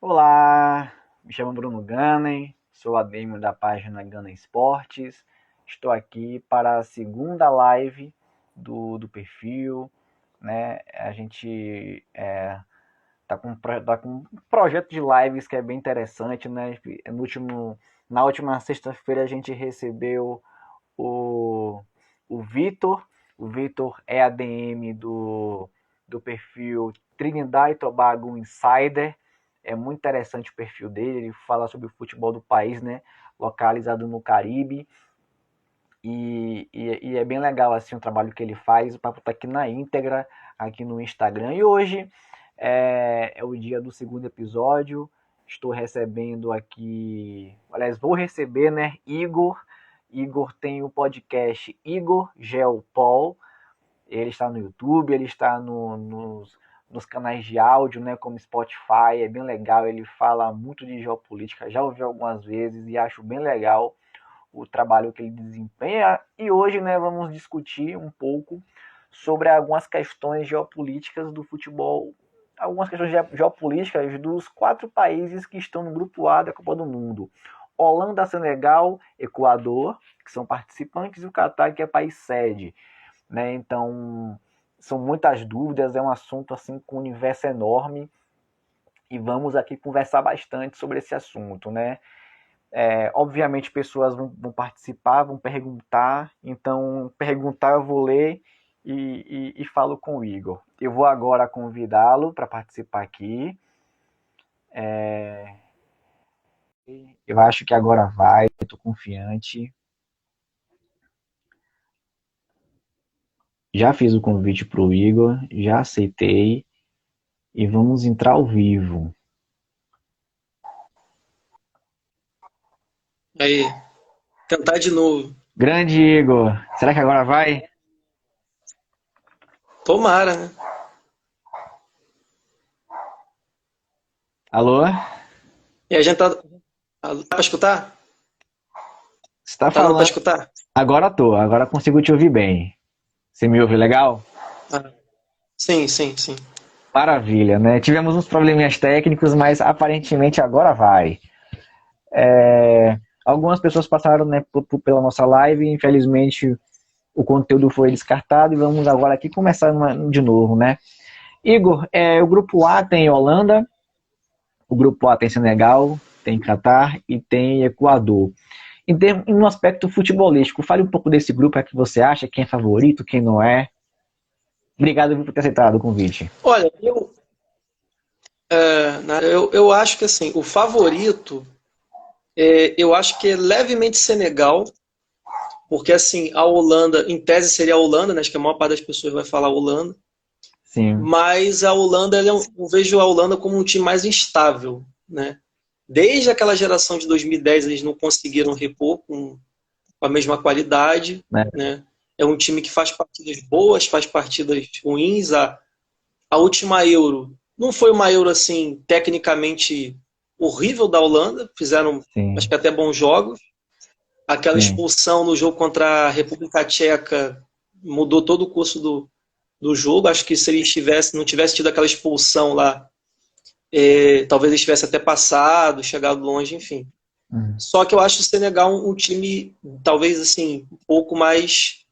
Olá, me chamo Bruno Gannen, sou ADM da página Gannen Esportes. Estou aqui para a segunda live do perfil, né? A gente tá com um projeto de lives que é bem interessante, né? Na última sexta-feira a gente recebeu o, o Vitor. O Vitor é ADM do perfil Trinidad e Tobago Insider. É muito interessante o perfil dele, ele fala sobre o futebol do país, né? Localizado no Caribe. E é bem legal assim o trabalho que ele faz. O papo tá aqui na íntegra, aqui no Instagram. E hoje é o dia do segundo episódio. Estou recebendo aqui. Aliás, vou receber, né? Igor. Igor tem o podcast Igor Geopol. Ele está no YouTube, ele está nos canais de áudio, né, como Spotify, é bem legal, ele fala muito de geopolítica, já ouvi algumas vezes e acho bem legal o trabalho que ele desempenha. E hoje, né, vamos discutir um pouco sobre algumas questões geopolíticas do futebol, algumas questões geopolíticas dos 4 países que estão no grupo A da Copa do Mundo. Holanda, Senegal, Equador, que são participantes, e o Catar, que é país sede, né? Então, são muitas dúvidas, é um assunto assim com um universo enorme e vamos aqui conversar bastante sobre esse assunto, né? Obviamente pessoas vão participar, vão perguntar, então perguntar eu vou ler e falo com o Igor. Eu vou agora convidá-lo para participar aqui. Eu acho que agora vai, estou confiante. Já fiz o convite para o Igor, já aceitei e vamos entrar ao vivo. Aí, tentar de novo. Grande Igor, será que agora vai? Tomara, né? Alô? E a gente tá. Tá pra escutar? Você está Tá dando pra falando? escutar? Agora consigo te ouvir bem. Você me ouve legal? Ah, sim, sim, sim. Maravilha, né? Tivemos uns probleminhas técnicos, mas aparentemente agora vai. Algumas pessoas passaram, né, pela nossa live, infelizmente o conteúdo foi descartado e vamos agora aqui começar de novo, né? Igor, o grupo A tem Holanda, o grupo A tem Senegal, tem Catar e tem Equador. No aspecto futebolístico, fale um pouco desse grupo, é que você acha, quem é favorito, quem não é. Obrigado por ter aceitado o convite. Olha, eu acho que assim, o favorito, eu acho que é levemente Senegal, porque assim, a Holanda, em tese seria a Holanda, né? Acho que a maior parte das pessoas vai falar Holanda, Sim, mas a Holanda, eu vejo a Holanda como um time mais instável, né? Desde aquela geração de 2010, eles não conseguiram repor com a mesma qualidade, né? né? É um time que faz partidas boas, faz partidas ruins. A última Euro não foi uma Euro assim tecnicamente horrível da Holanda, fizeram acho Sim, que até bons jogos. Aquela sim. expulsão no jogo contra a República Tcheca mudou todo o curso do jogo. Acho que se eles não tivesse tido aquela expulsão lá, talvez eles tivessem até passado, chegado longe, enfim. Hum, Só que eu acho o Senegal um time, talvez assim, um pouco mais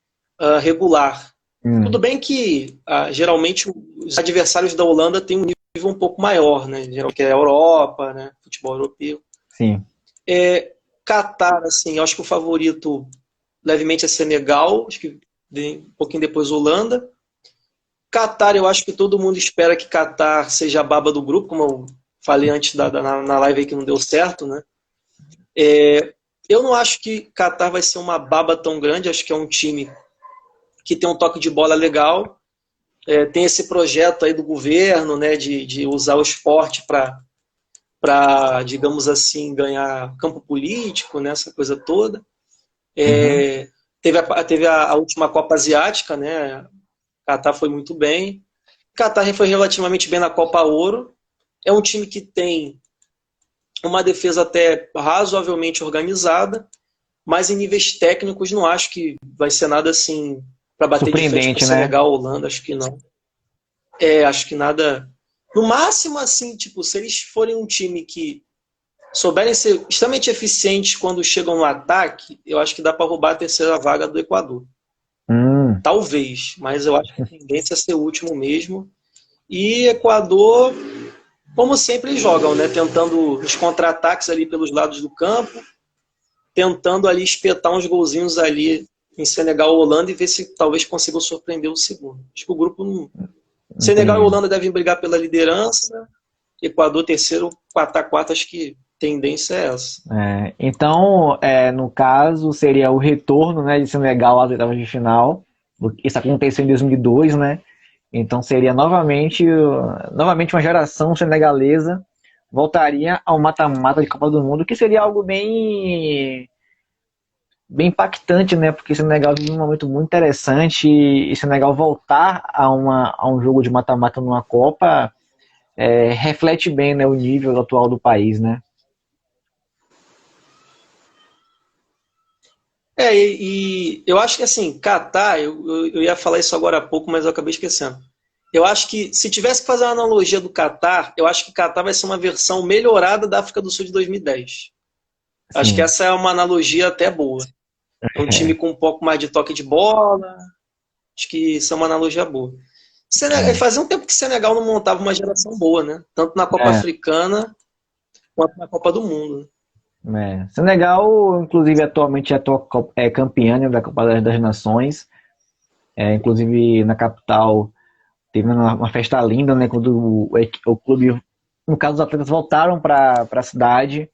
regular. Tudo hum, bem que geralmente os adversários da Holanda têm um nível um pouco maior, né? Geralmente é a Europa, né? Futebol europeu. sim. Catar, assim, eu acho que o favorito levemente é Senegal, acho que um pouquinho depois Holanda. Catar, eu acho que todo mundo espera que Catar seja a baba do grupo, como eu falei antes na live aí que não deu certo, né? Eu não acho que Catar vai ser uma baba tão grande, acho que é um time que tem um toque de bola legal, tem esse projeto aí do governo, né, de usar o esporte digamos assim, ganhar campo político, né, essa coisa toda. Uhum. Teve a última Copa Asiática, né, Catar foi muito bem. Catar foi relativamente bem na Copa Ouro. É um time que tem uma defesa até razoavelmente organizada, mas em níveis técnicos não acho que vai ser nada assim para bater de frente com o Surpreendente, né? Senegal, Holanda, acho que não. Acho que nada, No máximo, assim, tipo, se eles forem um time que souberem ser extremamente eficientes quando chegam no ataque, eu acho que dá para roubar a terceira vaga do Equador. Hum, Talvez, mas eu acho que a tendência é ser o último mesmo. E Equador, como sempre, eles jogam, né? Tentando os contra-ataques ali pelos lados do campo, tentando ali espetar uns golzinhos ali em Senegal ou Holanda e ver se talvez consigam surpreender o segundo. Acho que o grupo não. Senegal e entendi. Holanda devem brigar pela liderança, Equador terceiro, 4x4, acho que tendência é essa. Então, no caso, seria o retorno, né, de Senegal às oitavas de final. Isso aconteceu em 2002, né? Então seria novamente uma geração senegalesa voltaria ao mata-mata de Copa do Mundo, que seria algo bem impactante, né? Porque Senegal vive um momento muito interessante e Senegal voltar a um jogo de mata-mata numa Copa reflete bem, né, o nível atual do país, né? E eu acho que assim, Catar, eu ia falar isso agora há pouco, mas eu acabei esquecendo. Eu acho que se tivesse que fazer uma analogia do Catar, eu acho que Catar vai ser uma versão melhorada da África do Sul de 2010. Acho que Sim. essa é uma analogia até boa. É um time É, com um pouco mais de toque de bola. Acho que isso é uma analogia boa. é, Fazia um tempo que Senegal não montava uma geração boa, né? Tanto na Copa é, Africana quanto na Copa do Mundo. Senegal, inclusive, atualmente é campeã, né, da Copa das Nações. Inclusive, na capital, teve uma festa linda, né? Quando o clube, no caso, os atletas voltaram para a cidade.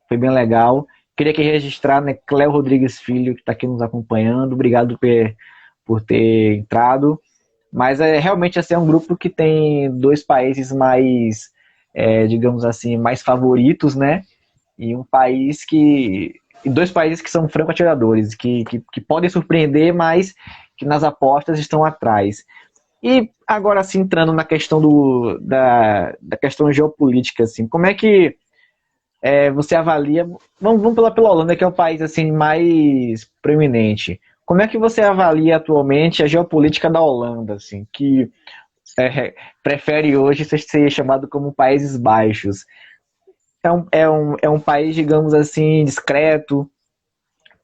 Foi bem legal. Queria aqui registrar, né, Cléo Rodrigues Filho, que está aqui nos acompanhando. Obrigado por ter entrado. Mas realmente esse é um grupo que tem dois países mais, digamos assim, mais favoritos, né? E um país que. E dois países que são franco-atiradores, que podem surpreender, mas que nas apostas estão atrás. E agora, assim, entrando na questão da questão geopolítica, assim, como é que você avalia. Vamos pela Holanda, que é o país assim mais preeminente. Como é que você avalia atualmente a geopolítica da Holanda, assim, que prefere hoje ser chamado como Países Baixos? É um país, digamos assim, discreto,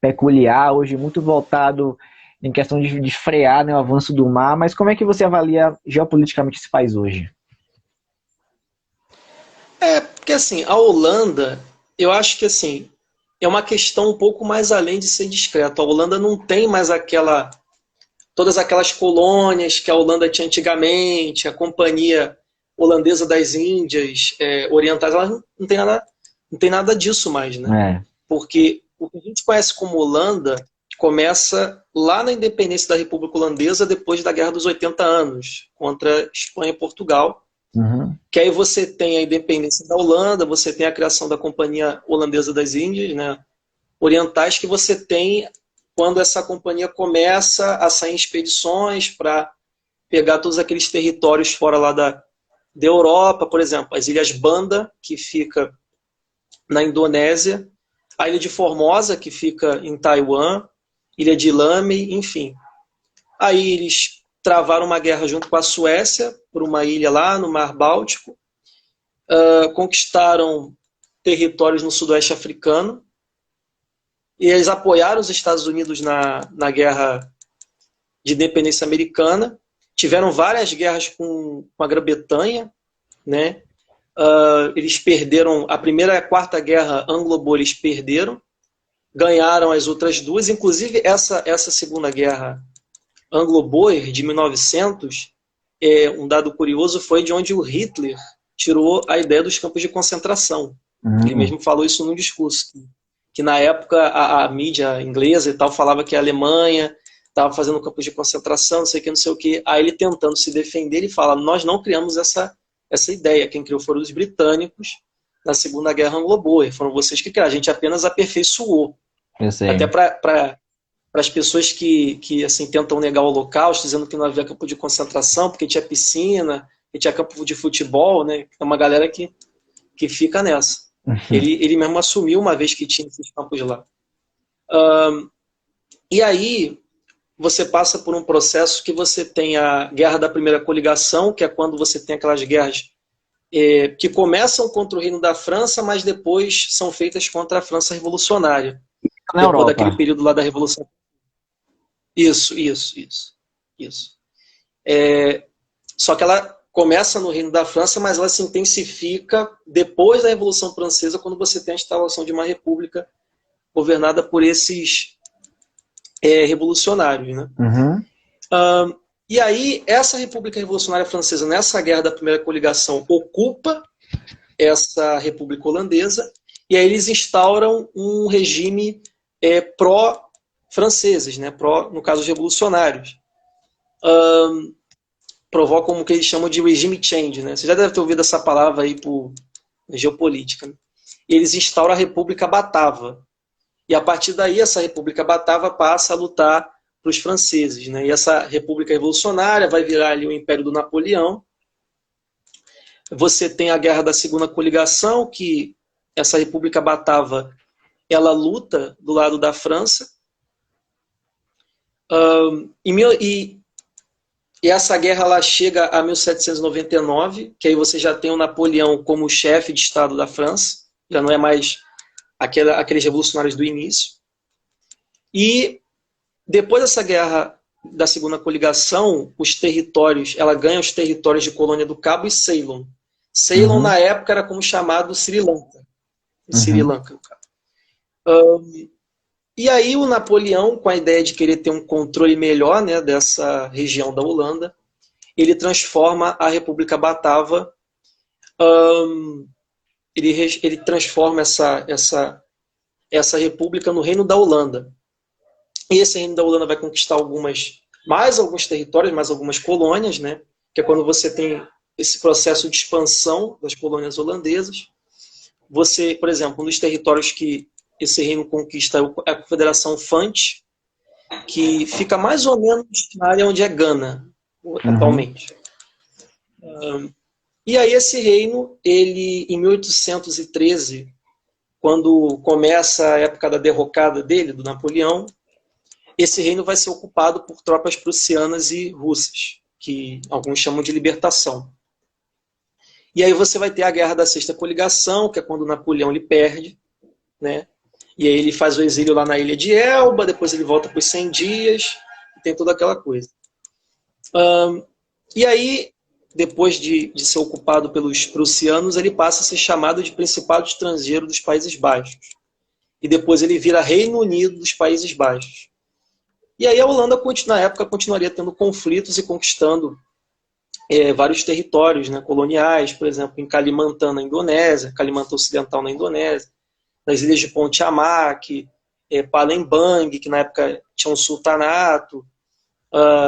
peculiar, hoje muito voltado em questão de frear, né, o avanço do mar, mas como é que você avalia geopoliticamente esse país hoje? Porque assim, a Holanda, eu acho que assim, é uma questão um pouco mais além de ser discreto. A Holanda não tem mais todas aquelas colônias que a Holanda tinha antigamente, a Companhia Holandesa das Índias Orientais, ela não tem nada disso mais, né? É. Porque o que a gente conhece como Holanda começa lá na independência da República Holandesa, depois da Guerra dos 80 anos, contra Espanha e Portugal, Uhum. que aí você tem a independência da Holanda, você tem a criação da Companhia Holandesa das Índias, né, Orientais, que você tem quando essa companhia começa a sair em expedições para pegar todos aqueles territórios fora lá da Europa, por exemplo, as Ilhas Banda, que fica na Indonésia, a Ilha de Formosa, que fica em Taiwan, Ilha de Lame, enfim. Aí eles travaram uma guerra junto com a Suécia, por uma ilha lá no Mar Báltico, conquistaram territórios no sudoeste africano, e eles apoiaram os Estados Unidos na guerra de independência americana, tiveram várias guerras com a Grã-Bretanha, né? Eles perderam a primeira e a quarta guerra anglo-boer, eles perderam, ganharam as outras duas, inclusive essa segunda guerra anglo-boer de 1900, um dado curioso, foi de onde o Hitler tirou a ideia dos campos de concentração. Ele Uhum. mesmo falou isso num discurso, que na época a mídia inglesa e tal falava que a Alemanha estava fazendo campos de concentração, não sei o que, não sei o que. Aí ele tentando se defender, ele fala, nós não criamos essa ideia, quem criou foram os britânicos na Segunda Guerra Anglo-Boer, foram vocês que criaram, a gente apenas aperfeiçoou. Eu Até sei. para as pessoas que assim, tentam negar o Holocausto, dizendo que não havia campo de concentração, porque tinha piscina, que tinha campo de futebol, né? É uma galera que fica nessa. Ele mesmo assumiu uma vez que tinha esses campos lá. E aí você passa por um processo que você tem a Guerra da Primeira Coligação, que é quando você tem aquelas guerras que começam contra o Reino da França, mas depois são feitas contra a França Revolucionária, Na depois daquele Europa. período lá da Revolução. Isso. Só que ela começa no Reino da França, mas ela se intensifica depois da Revolução Francesa, quando você tem a instalação de uma república governada por esses revolucionários, né? Uhum. E aí, essa República Revolucionária Francesa, nessa guerra da Primeira Coligação, ocupa essa República Holandesa, e aí eles instauram um regime pró-franceses, né? No caso, os revolucionários. Provocam o que eles chamam de regime change, né? Você já deve ter ouvido essa palavra aí por geopolítica, né? E eles instauram a República Batava. E a partir daí, essa República Batava passa a lutar para os franceses, né? E essa República Revolucionária vai virar ali o Império do Napoleão. Você tem a Guerra da Segunda Coligação, que essa República Batava, ela luta do lado da França. E essa guerra ela chega a 1799, que aí você já tem o Napoleão como chefe de Estado da França, já não é mais aqueles revolucionários do início. E depois dessa guerra da Segunda Coligação, os territórios, ela ganha os territórios de Colônia do Cabo e Ceylon. Ceylon, na época, era como chamado Sri Lanka. Sri Lanka, no caso. E aí o Napoleão, com a ideia de querer ter um controle melhor, né, dessa região da Holanda, ele transforma a República Batava, ele transforma essa república no Reino da Holanda. E esse Reino da Holanda vai conquistar mais alguns territórios, mais algumas colônias, né, que é quando você tem esse processo de expansão das colônias holandesas. Você, por exemplo, um dos territórios que esse reino conquista é a Confederação Fante, que fica mais ou menos na área onde é Gana, atualmente. E aí esse reino, ele, em 1813, quando começa a época da derrocada dele, do Napoleão, esse reino vai ser ocupado por tropas prussianas e russas, que alguns chamam de libertação. E aí você vai ter a Guerra da Sexta Coligação, que é quando o Napoleão ele perde, né? E aí ele faz o exílio lá na ilha de Elba, depois ele volta por 100 dias, e tem toda aquela coisa. E aí, depois de ser ocupado pelos prussianos, ele passa a ser chamado de Principado Estrangeiro dos Países Baixos. E depois ele vira Reino Unido dos Países Baixos. E aí a Holanda, na época, continuaria tendo conflitos e conquistando vários territórios, né, coloniais, por exemplo, em Kalimantan, na Indonésia, Kalimantan Ocidental, na Indonésia, nas ilhas de Pontianak, Palembang, que na época tinha um sultanato,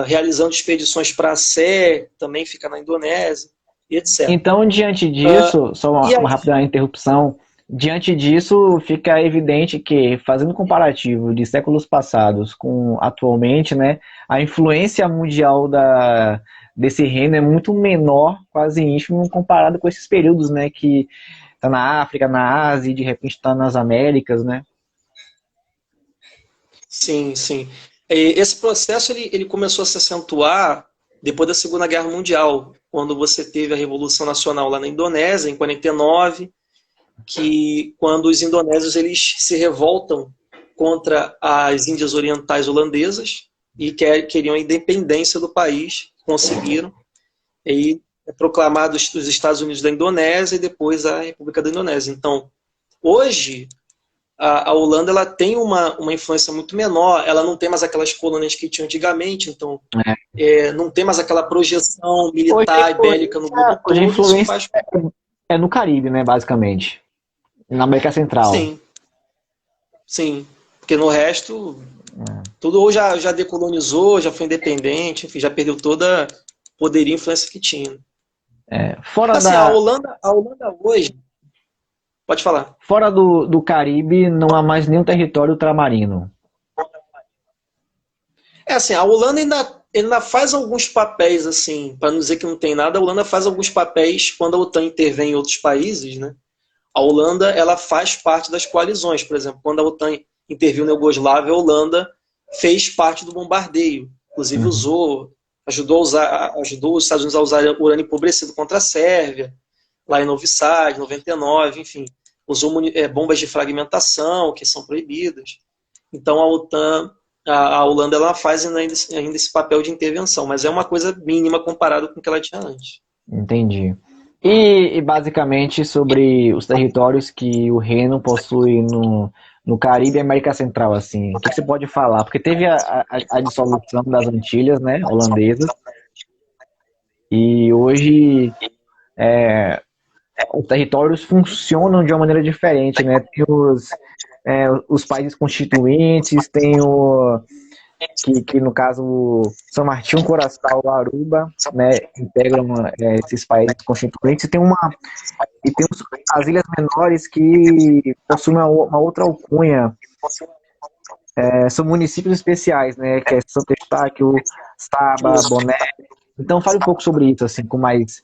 realizando expedições para a Sé, também fica na Indonésia, e etc. Então, diante disso, só uma rápida interrupção, diante disso fica evidente que, fazendo comparativo de séculos passados com atualmente, né, a influência mundial desse reino é muito menor, quase ínfimo, comparado com esses períodos, né, que está na África, na Ásia, e de repente está nas Américas, né? Sim, sim. Esse processo ele começou a se acentuar depois da Segunda Guerra Mundial, quando você teve a Revolução Nacional lá na Indonésia, em 49, que quando os indonésios eles se revoltam contra as Índias Orientais holandesas e queriam a independência do país, conseguiram, e é proclamado os Estados Unidos da Indonésia e depois a República da Indonésia. Então, hoje, a Holanda ela tem uma influência muito menor, ela não tem mais aquelas colônias que tinha antigamente, então não tem mais aquela projeção militar e bélica no mundo todo. Hoje a influência é no Caribe, né, basicamente, na América Central. Sim, porque no resto, tudo ou já decolonizou, já foi independente, enfim, já perdeu toda poderio e influência que tinha. Assim, a Holanda hoje, pode falar. Fora do Caribe, não há mais nenhum território ultramarino. Assim, a Holanda ainda faz alguns papéis, assim, para não dizer que não tem nada, a Holanda faz alguns papéis quando a OTAN intervém em outros países, né? A Holanda, ela faz parte das coalizões, por exemplo, quando a OTAN interviu na Iugoslávia, a Holanda fez parte do bombardeio, inclusive ajudou os Estados Unidos a usar urânio empobrecido contra a Sérvia. lá em Novi Sad, 99, enfim, usou bombas de fragmentação, que são proibidas. Então a OTAN, a Holanda, ela faz ainda esse papel de intervenção, mas é uma coisa mínima comparado com o que ela tinha antes. Entendi. E basicamente sobre os territórios que o reino possui no Caribe e América Central, assim, o que você pode falar? Porque teve a dissolução das Antilhas, né, holandesas, e hoje os territórios funcionam de uma maneira diferente, né? Tem os países constituintes, tem que no caso São Martinho, Curaçao, Aruba, né, integram esses países constituintes, e tem as ilhas menores que possuem uma outra alcunha, são municípios especiais, né, que é Santo Eustáquio, Saba, Boné. Então fale um pouco sobre isso, assim, com mais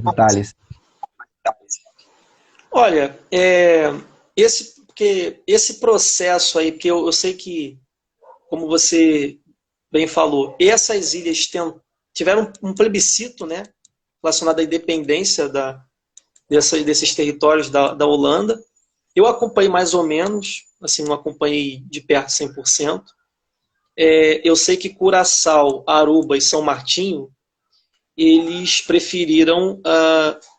detalhes. Olha, esse processo aí, porque eu sei que, como você bem falou, essas ilhas tiveram um plebiscito, né, relacionado à independência desses territórios da Holanda. Eu acompanhei mais ou menos, assim, não acompanhei de perto 100%. Eu sei que Curaçao, Aruba e São Martinho, eles preferiram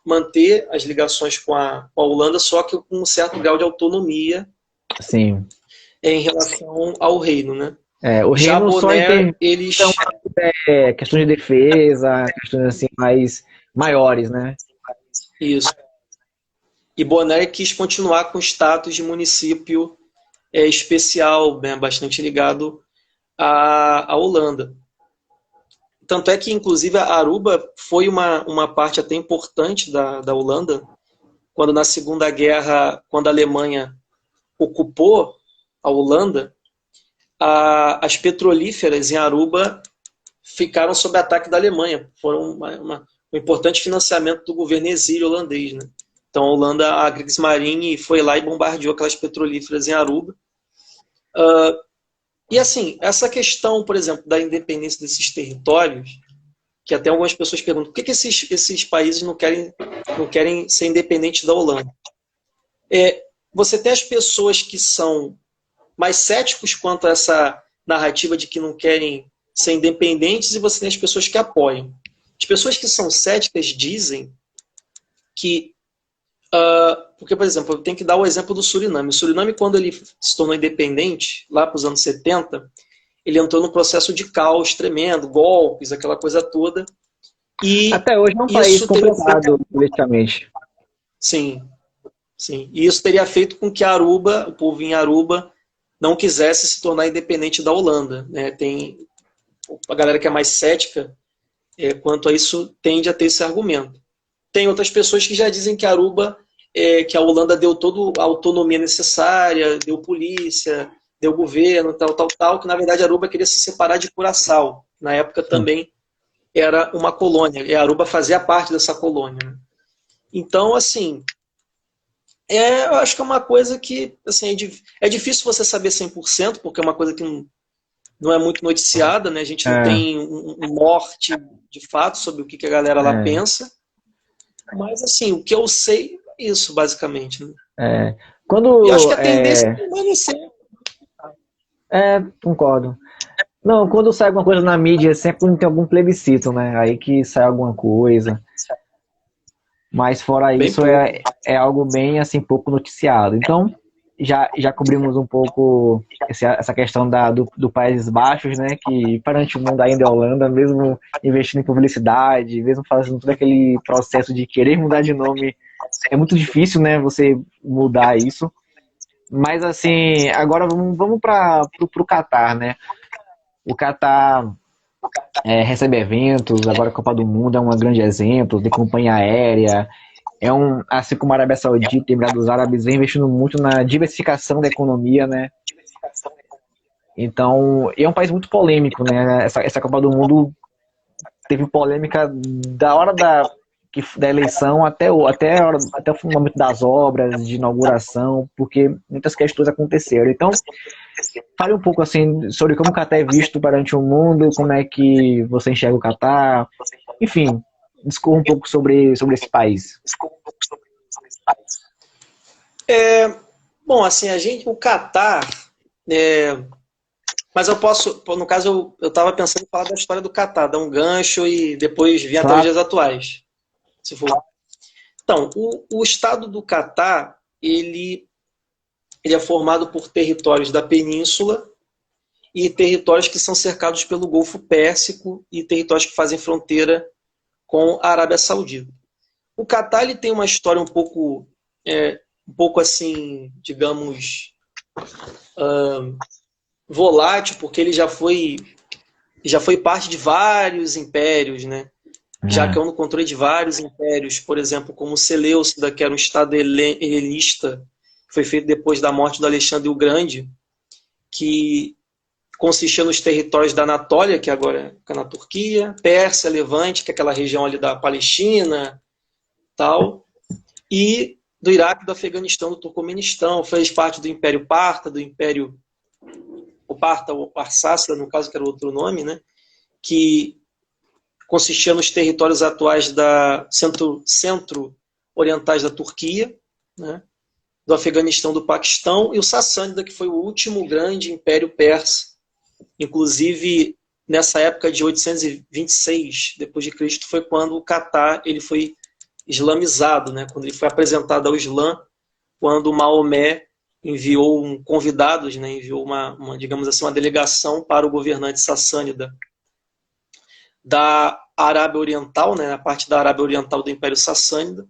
manter as ligações com a Holanda, só que com um certo grau de autonomia. Sim. Em relação ao reino, né? O Já reino só Bonaire, eles... questões de defesa, questões assim mais maiores, né? Isso. E Bonaire quis continuar com o status de município especial, né, bastante ligado à Holanda. Tanto é que, inclusive, a Aruba foi uma parte até importante da Holanda, quando na Segunda Guerra, quando a Alemanha ocupou a Holanda, as petrolíferas em Aruba ficaram sob ataque da Alemanha. Foram um importante financiamento do governo exílio holandês, né? Então a Holanda, a Kriegsmarine, foi lá e bombardeou aquelas petrolíferas em Aruba. E assim, essa questão, por exemplo, da independência desses territórios, que até algumas pessoas perguntam, por que esses países não querem ser independentes da Holanda? Você tem as pessoas que são mais céticos quanto a essa narrativa de que não querem ser independentes, e você tem as pessoas que apoiam. As pessoas que são céticas dizem que... porque, por exemplo, eu tenho que dar o exemplo do Suriname. O Suriname, quando ele se tornou independente, lá para os anos 70, ele entrou num processo de caos tremendo, golpes, aquela coisa toda. E até hoje é um país complicado politicamente. Sim, sim. E isso teria feito com que Aruba, o povo em Aruba, não quisesse se tornar independente da Holanda, né? Tem a galera que é mais cética quanto a isso tende a ter esse argumento. Tem outras pessoas que já dizem que Aruba, que a Holanda deu toda a autonomia necessária, deu polícia, deu governo, tal, que na verdade Aruba queria se separar de Curaçao. Na época também era uma colônia, e Aruba fazia parte dessa colônia, né? Então, assim, eu acho que é uma coisa que assim, é difícil você saber 100%, porque é uma coisa que não é muito noticiada, né? A gente não tem um norte de fato sobre o que a galera lá pensa. Mas, assim, o que eu sei é isso, basicamente. Né? E acho que a tendência é permanecer. Concordo. Não, quando sai alguma coisa na mídia, sempre tem algum plebiscito, né? Aí que sai alguma coisa. Mas fora isso, é algo bem, assim, pouco noticiado. Então, já cobrimos um pouco essa questão do Países Baixos, né? Que perante o mundo ainda é Holanda, mesmo investindo em publicidade, mesmo fazendo todo aquele processo de querer mudar de nome, é muito difícil, né? Você mudar isso. Mas, assim, agora vamos para o Catar, né? O Catar recebe eventos, agora a Copa do Mundo é um grande exemplo, tem companhia aérea, assim como a Arábia Saudita e Emirados Árabes vem investindo muito na diversificação da economia, né? Então, é um país muito polêmico, né? Essa Copa do Mundo teve polêmica da hora da eleição até o momento das obras, de inauguração, porque muitas questões aconteceram. Então, fale um pouco assim sobre como o Catar é visto perante o mundo, como é que você enxerga o Catar, enfim, discorra um pouco sobre esse país. Bom, assim, o Catar, mas eu posso, no caso, eu estava pensando em falar da história do Catar, dar um gancho e depois vir até os Claro. dias atuais, se for. Então, o estado do Catar, ele é formado por territórios da península e territórios que são cercados pelo Golfo Pérsico e territórios que fazem fronteira com a Arábia Saudita. O Catar ele tem uma história um pouco assim, digamos, volátil, porque ele já foi parte de vários impérios, né? Já que é no controle de vários impérios, por exemplo, como Seleucida, que era um estado helenista, que foi feito depois da morte do Alexandre o Grande, que consistia nos territórios da Anatólia, que agora é na Turquia, Pérsia, Levante, que é aquela região ali da Palestina, tal, e do Iraque, do Afeganistão, do Turcomenistão, fez parte do Império Parta, do Império o Parta, ou Arsácida, no caso, que era outro nome, né, que consistia nos territórios atuais da centro-orientais da Turquia, né, do Afeganistão, do Paquistão, e o Sassânida, que foi o último grande império persa. Inclusive, nessa época de 826 depois de Cristo, foi quando o Catar ele foi islamizado, né, quando ele foi apresentado ao Islã, quando Maomé enviou convidados, né, enviou digamos assim, uma delegação para o governante sassânida da Arábia Oriental, né, a parte da Arábia Oriental do Império Sassânida,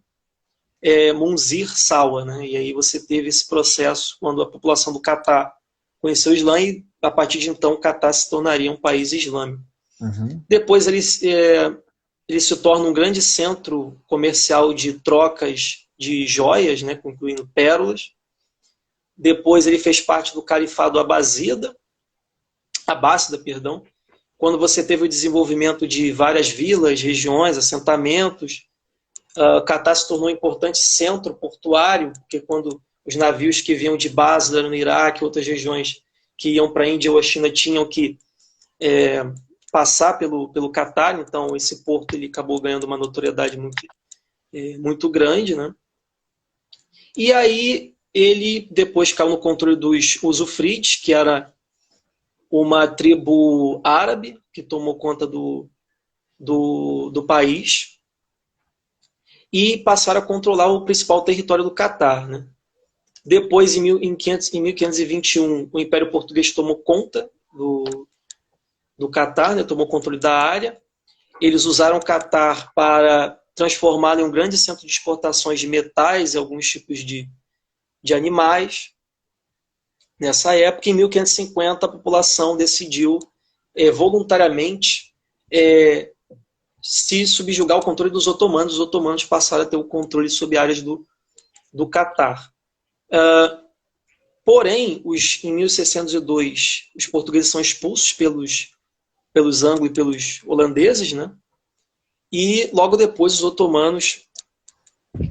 Munzir Sawa, né, e aí você teve esse processo quando a população do Catar conheceu o Islã e a partir de então o Catar se tornaria um país islâmico. Uhum. Depois ele se torna um grande centro comercial de trocas de joias, né, incluindo pérolas. Depois ele fez parte do Califado Abássida, perdão, quando você teve o desenvolvimento de várias vilas, regiões, assentamentos. Catar se tornou um importante centro portuário, porque quando os navios que vinham de Basra no Iraque, outras regiões que iam para a Índia ou a China tinham que passar pelo Catar, então esse porto ele acabou ganhando uma notoriedade muito grande, né? E aí ele depois caiu no controle dos Usufrites, que era uma tribo árabe que tomou conta do país e passaram a controlar o principal território do Catar, né? Depois, em 1521, o Império Português tomou conta do Catar, né? Tomou controle da área. Eles usaram o Catar para transformá-lo em um grande centro de exportações de metais e alguns tipos de animais. Nessa época, em 1550, a população decidiu voluntariamente se subjugar ao controle dos otomanos. Os otomanos passaram a ter o controle sobre áreas do Catar. Porém, em 1602, os portugueses são expulsos pelos anglos e pelos holandeses, né? E logo depois os otomanos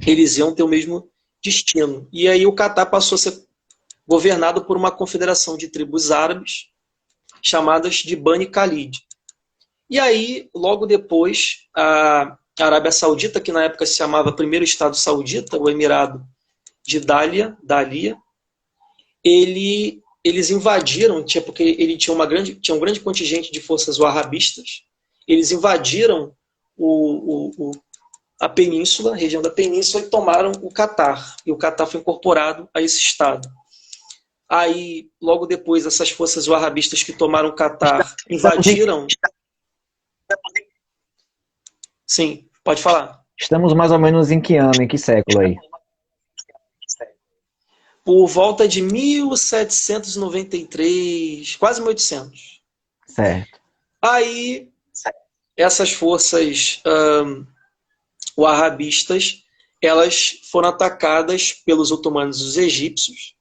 eles iam ter o mesmo destino. E aí o Catar passou a ser governado por uma confederação de tribos árabes chamadas de Bani Khalid. E aí, logo depois, a Arábia Saudita, que na época se chamava Primeiro Estado Saudita, o Emirado de Dalia, eles invadiram, porque ele tinha um grande contingente de forças wahhabistas, eles invadiram a península, a região da península, e tomaram o Catar. E o Catar foi incorporado a esse estado. Aí, logo depois, essas forças wahhabistas que tomaram o Catar invadiram... Sim, pode falar. Estamos mais ou menos em que ano, em que século aí? Por volta de 1793, quase 1800. Certo. Aí, essas forças wahhabistas, elas foram atacadas pelos otomanos e os egípcios.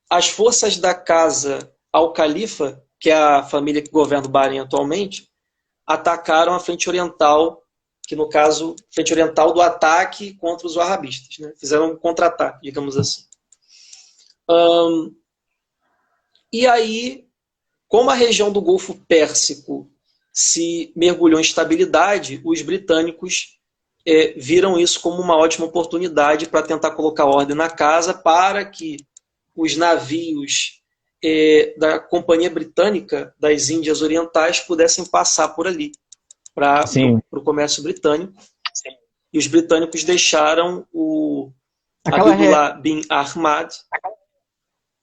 As forças da casa Al-Khalifa, que é a família que governa o Bahrein atualmente, atacaram a frente oriental, que no caso, frente oriental do ataque contra os wahhabistas, né? Fizeram um contra-ataque, digamos assim. E aí, como a região do Golfo Pérsico se mergulhou em instabilidade, os britânicos viram isso como uma ótima oportunidade para tentar colocar ordem na casa, para que os navios da Companhia Britânica das Índias Orientais pudessem passar por ali para o comércio britânico. Sim. E os britânicos deixaram o Abdullah bin Ahmad.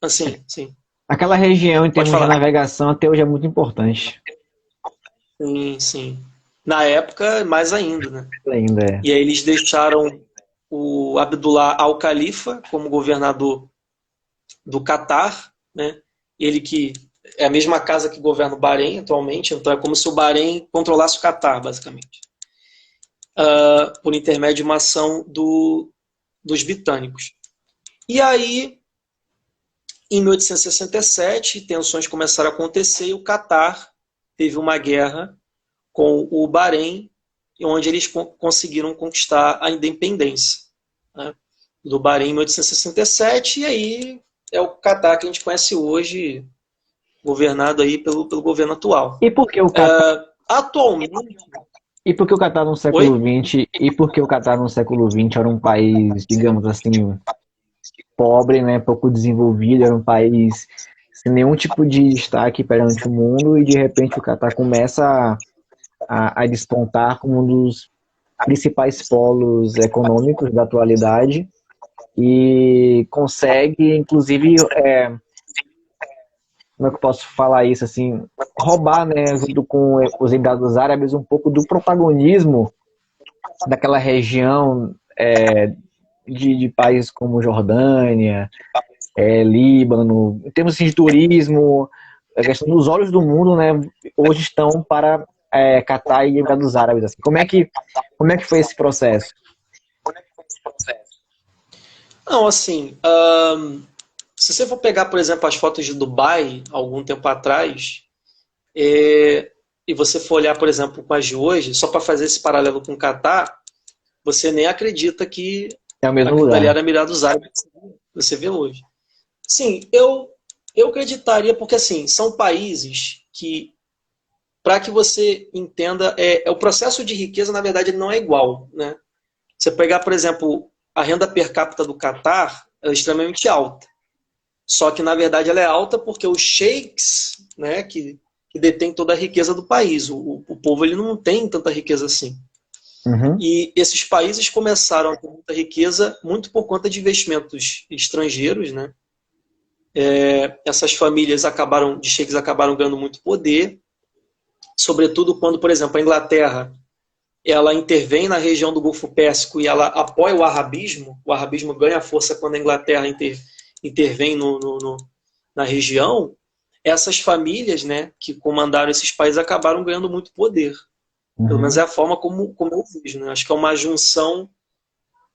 Assim, sim. Aquela região, em termos de navegação, até hoje é muito importante. Sim, sim. Na época, mais ainda, né? Ainda é. E aí eles deixaram o Abdullah al-Khalifa como governador do Catar, né? Ele que é a mesma casa que governa o Bahrein atualmente, então é como se o Bahrein controlasse o Catar, basicamente. Por intermédio de uma ação dos britânicos. E aí, em 1867, tensões começaram a acontecer e o Catar teve uma guerra com o Bahrein, onde eles conseguiram conquistar a independência, né, do Bahrein em 1867, e aí é o Catar que a gente conhece hoje, governado aí pelo governo atual. E por que o Catar... atualmente... E por que o Catar no século XX? E por que o Catar no século XX era um país, digamos assim, pobre, né, pouco desenvolvido, era um país sem nenhum tipo de destaque perante o mundo, e de repente o Catar começa a despontar como um dos principais polos econômicos da atualidade e consegue, inclusive, como é que eu posso falar isso, assim, roubar, né, junto com os Emirados Árabes, um pouco do protagonismo daquela região de países como Jordânia, Líbano, em termos assim, de turismo, a questão dos olhos do mundo, né, hoje estão para Catar e Emirados Árabes. Assim. Como é que foi esse processo? Não, assim, se você for pegar, por exemplo, as fotos de Dubai, algum tempo atrás, e você for olhar, por exemplo, com as de hoje, só para fazer esse paralelo com o Catar, você nem acredita que é o mesmo lugar. Dali era Emirados Árabes, você vê hoje. Sim, eu acreditaria, porque assim, são países que, para que você entenda, o processo de riqueza, na verdade, ele não é igual, né? Você pegar, por exemplo, a renda per capita do Catar, ela é extremamente alta. Só que, na verdade, ela é alta porque os sheiks, né, que detêm toda a riqueza do país. O povo ele não tem tanta riqueza assim. Uhum. E esses países começaram a ter muita riqueza muito por conta de investimentos estrangeiros, né? Essas famílias de sheiks acabaram ganhando muito poder, sobretudo quando, por exemplo, a Inglaterra ela intervém na região do Golfo Pérsico e ela apoia o arabismo ganha força quando a Inglaterra intervém na região. Essas famílias, né, que comandaram esses países acabaram ganhando muito poder. Pelo menos é a forma como eu vejo, né? Acho que é uma junção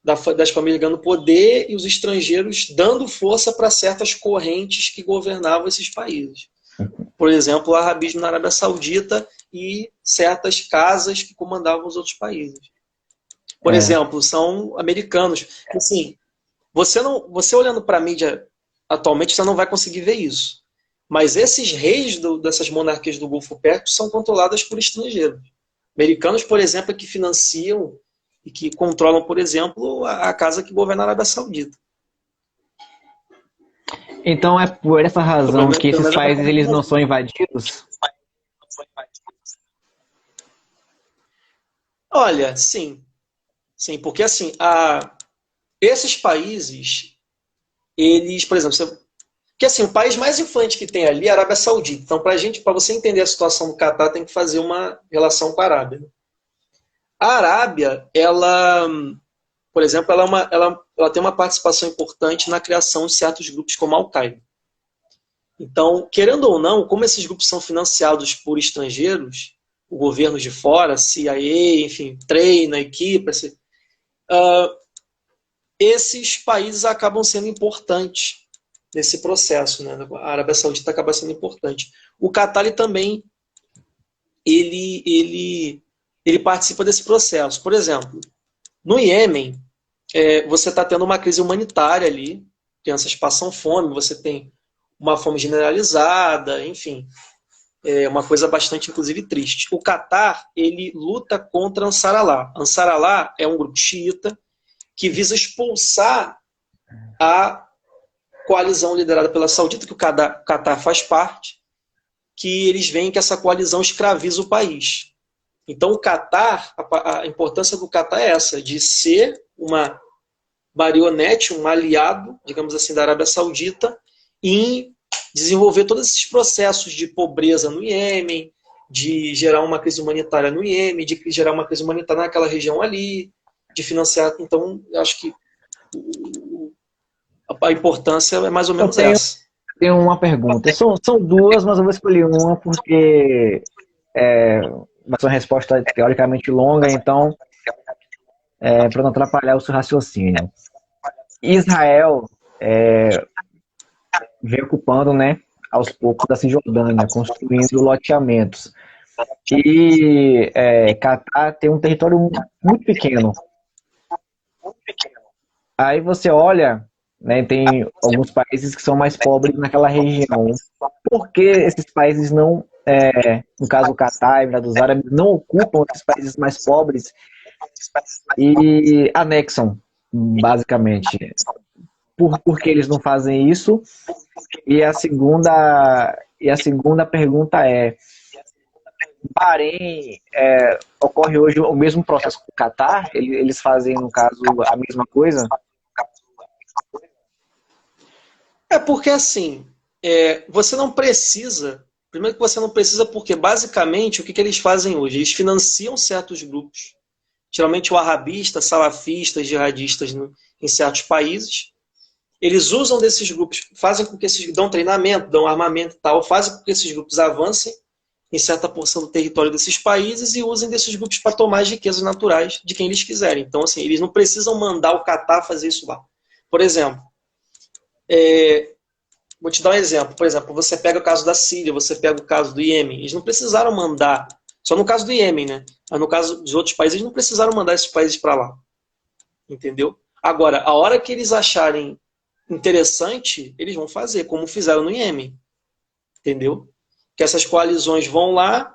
das famílias ganhando poder e os estrangeiros dando força para certas correntes que governavam esses países. Por exemplo, o arabismo na Arábia Saudita e certas casas que comandavam os outros países. Por exemplo, são americanos. Assim, você olhando para a mídia atualmente, você não vai conseguir ver isso. Mas esses reis dessas monarquias do Golfo Pérsico são controladas por estrangeiros. Americanos, por exemplo, que financiam e que controlam, por exemplo, a casa que governa a Arábia Saudita. Então é por essa razão que esses países eles não são invadidos? Olha, sim. Sim, porque assim, esses países, eles, por exemplo, que assim, o país mais influente que tem ali é a Arábia Saudita. Então, para você entender a situação do Catar, tem que fazer uma relação com a Arábia. A Arábia, ela, por exemplo, ela tem uma participação importante na criação de certos grupos como a Al-Qaeda. Então, querendo ou não, como esses grupos são financiados por estrangeiros, o governo de fora, CIA, enfim, treina, equipa, esses países acabam sendo importantes nesse processo, né? A Arábia Saudita acaba sendo importante. O Qatar também ele participa desse processo. Por exemplo, no Iêmen, você está tendo uma crise humanitária ali, crianças passam fome, você tem uma fome generalizada, enfim. É uma coisa bastante, inclusive, triste. O Catar, ele luta contra Ansar-Allah. Ansar-Allah é um grupo xiita que visa expulsar a coalizão liderada pela Saudita, que o Catar faz parte, que eles veem que essa coalizão escraviza o país. Então, o Catar, a importância do Catar é essa, de ser uma marionete, um aliado, digamos assim, da Arábia Saudita, em desenvolver todos esses processos de pobreza no Iêmen, de gerar uma crise humanitária no Iêmen, de gerar uma crise humanitária naquela região ali, de financiar. Então, eu acho que a importância é mais ou menos essa. Tenho uma pergunta. São duas, mas eu vou escolher uma porque vai ser uma resposta teoricamente longa, então, para não atrapalhar o seu raciocínio. Israel vem ocupando, né, aos poucos a Cisjordânia, construindo loteamentos. E Catar tem um território muito pequeno. Aí você olha, né, tem alguns países que são mais pobres naquela região. Por que esses países não, no caso o Catar, Emirados Árabes, não ocupam esses países mais pobres e anexam, basicamente? Por que eles não fazem isso? E a segunda pergunta é: Bahrein ocorre hoje o mesmo processo que o Catar? Eles fazem, no caso, a mesma coisa? É porque, assim, você não precisa... Primeiro que você não precisa porque, basicamente, o que eles fazem hoje? Eles financiam certos grupos, geralmente o arabista, salafistas, jihadistas em certos países. Eles usam desses grupos, fazem com que esses... dão treinamento, dão armamento e tal, fazem com que esses grupos avancem em certa porção do território desses países e usem desses grupos para tomar as riquezas naturais de quem eles quiserem. Então, assim, eles não precisam mandar o Catar fazer isso lá. Por exemplo, vou te dar um exemplo. Por exemplo, você pega o caso da Síria, você pega o caso do Iêmen. Eles não precisaram mandar, só no caso do Iêmen, né? Mas no caso dos outros países, eles não precisaram mandar esses países para lá. Entendeu? Agora, a hora que eles acharem interessante, eles vão fazer, como fizeram no Iêmen. Entendeu? Que essas coalizões vão lá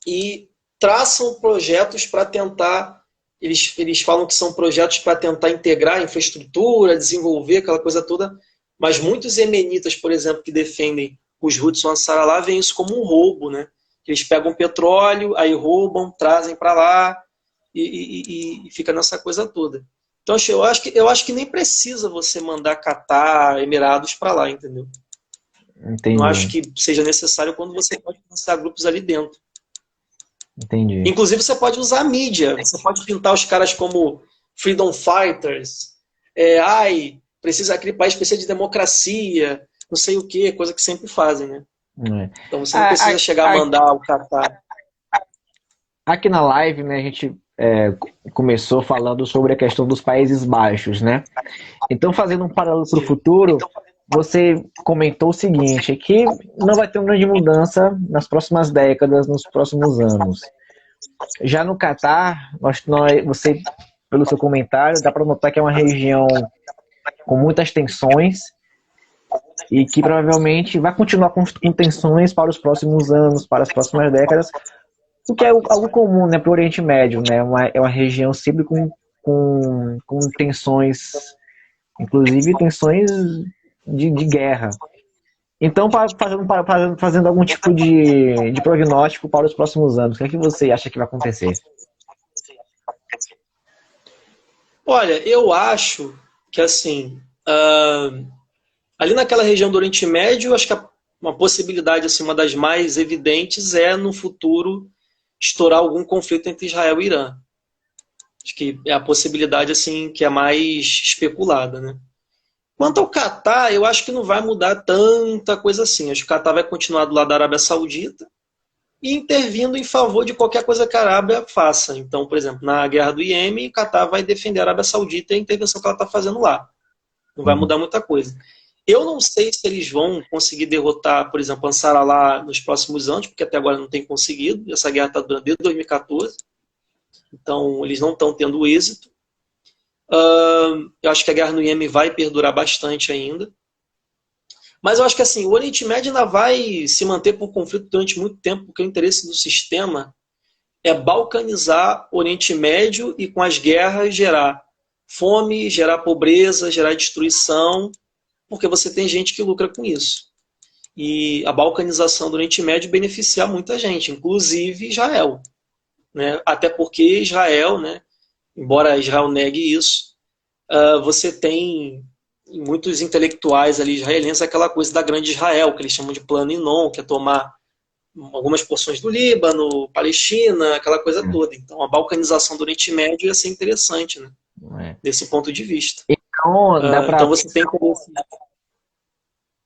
e traçam projetos para tentar... Eles falam que são projetos para tentar integrar a infraestrutura, desenvolver aquela coisa toda, mas muitos iemenitas, por exemplo, que defendem os Houthis ou Ansar-Allah, veem isso como um roubo, né? Eles pegam petróleo, aí roubam, trazem para lá e fica nessa coisa toda. Então, eu acho que nem precisa você mandar Catar, Emirados para lá, entendeu? Entendi. Não acho que seja necessário quando você pode lançar grupos ali dentro. Entendi. Inclusive, você pode usar a mídia. Você pode pintar os caras como freedom fighters. Precisa, aquele país precisa de democracia, não sei o quê, coisa que sempre fazem, né? Então você não precisa chegar a mandar o Catar. Aqui na live, né, a gente começou falando sobre a questão dos Países Baixos, né? Então, fazendo um paralelo para o futuro, você comentou o seguinte, que não vai ter uma grande mudança nas próximas décadas, nos próximos anos. Já no Catar, você, pelo seu comentário, dá para notar que é uma região com muitas tensões e que provavelmente vai continuar com tensões para os próximos anos, para as próximas décadas, o que é algo comum, né, para o Oriente Médio, né? É uma região sempre com tensões, inclusive tensões de guerra. Então, fazendo algum tipo de prognóstico para os próximos anos, o que é que você acha que vai acontecer? Olha, eu acho que, assim, ali naquela região do Oriente Médio, acho que uma possibilidade, assim, uma das mais evidentes é, no futuro, estourar algum conflito entre Israel e Irã. Acho que é a possibilidade, assim, que é mais especulada, né? Quanto ao Catar, eu acho que não vai mudar tanta coisa assim. Acho que o Catar vai continuar do lado da Arábia Saudita e intervindo em favor de qualquer coisa que a Arábia faça. Então, por exemplo, na guerra do Iêmen, o Catar vai defender a Arábia Saudita e a intervenção que ela está fazendo lá. Não vai mudar muita coisa. Eu não sei se eles vão conseguir derrotar, por exemplo, Ansar-Allah nos próximos anos, porque até agora não tem conseguido. Essa guerra está durando desde 2014. Então, eles não estão tendo êxito. Eu acho que a guerra no Iêmen vai perdurar bastante ainda. Mas eu acho que assim, o Oriente Médio ainda vai se manter por conflito durante muito tempo, porque o interesse do sistema é balcanizar o Oriente Médio e com as guerras gerar fome, gerar pobreza, gerar destruição, porque você tem gente que lucra com isso. E a balcanização do Oriente Médio beneficia muita gente, inclusive Israel, né? Até porque Israel, né, embora Israel negue isso, você tem muitos intelectuais ali israelenses aquela coisa da grande Israel, que eles chamam de plano Inon, que é tomar algumas porções do Líbano, Palestina, aquela coisa toda. Então a balcanização do Oriente Médio ia ser interessante, né? É. Desse ponto de vista. Então, dá pra... Então você tem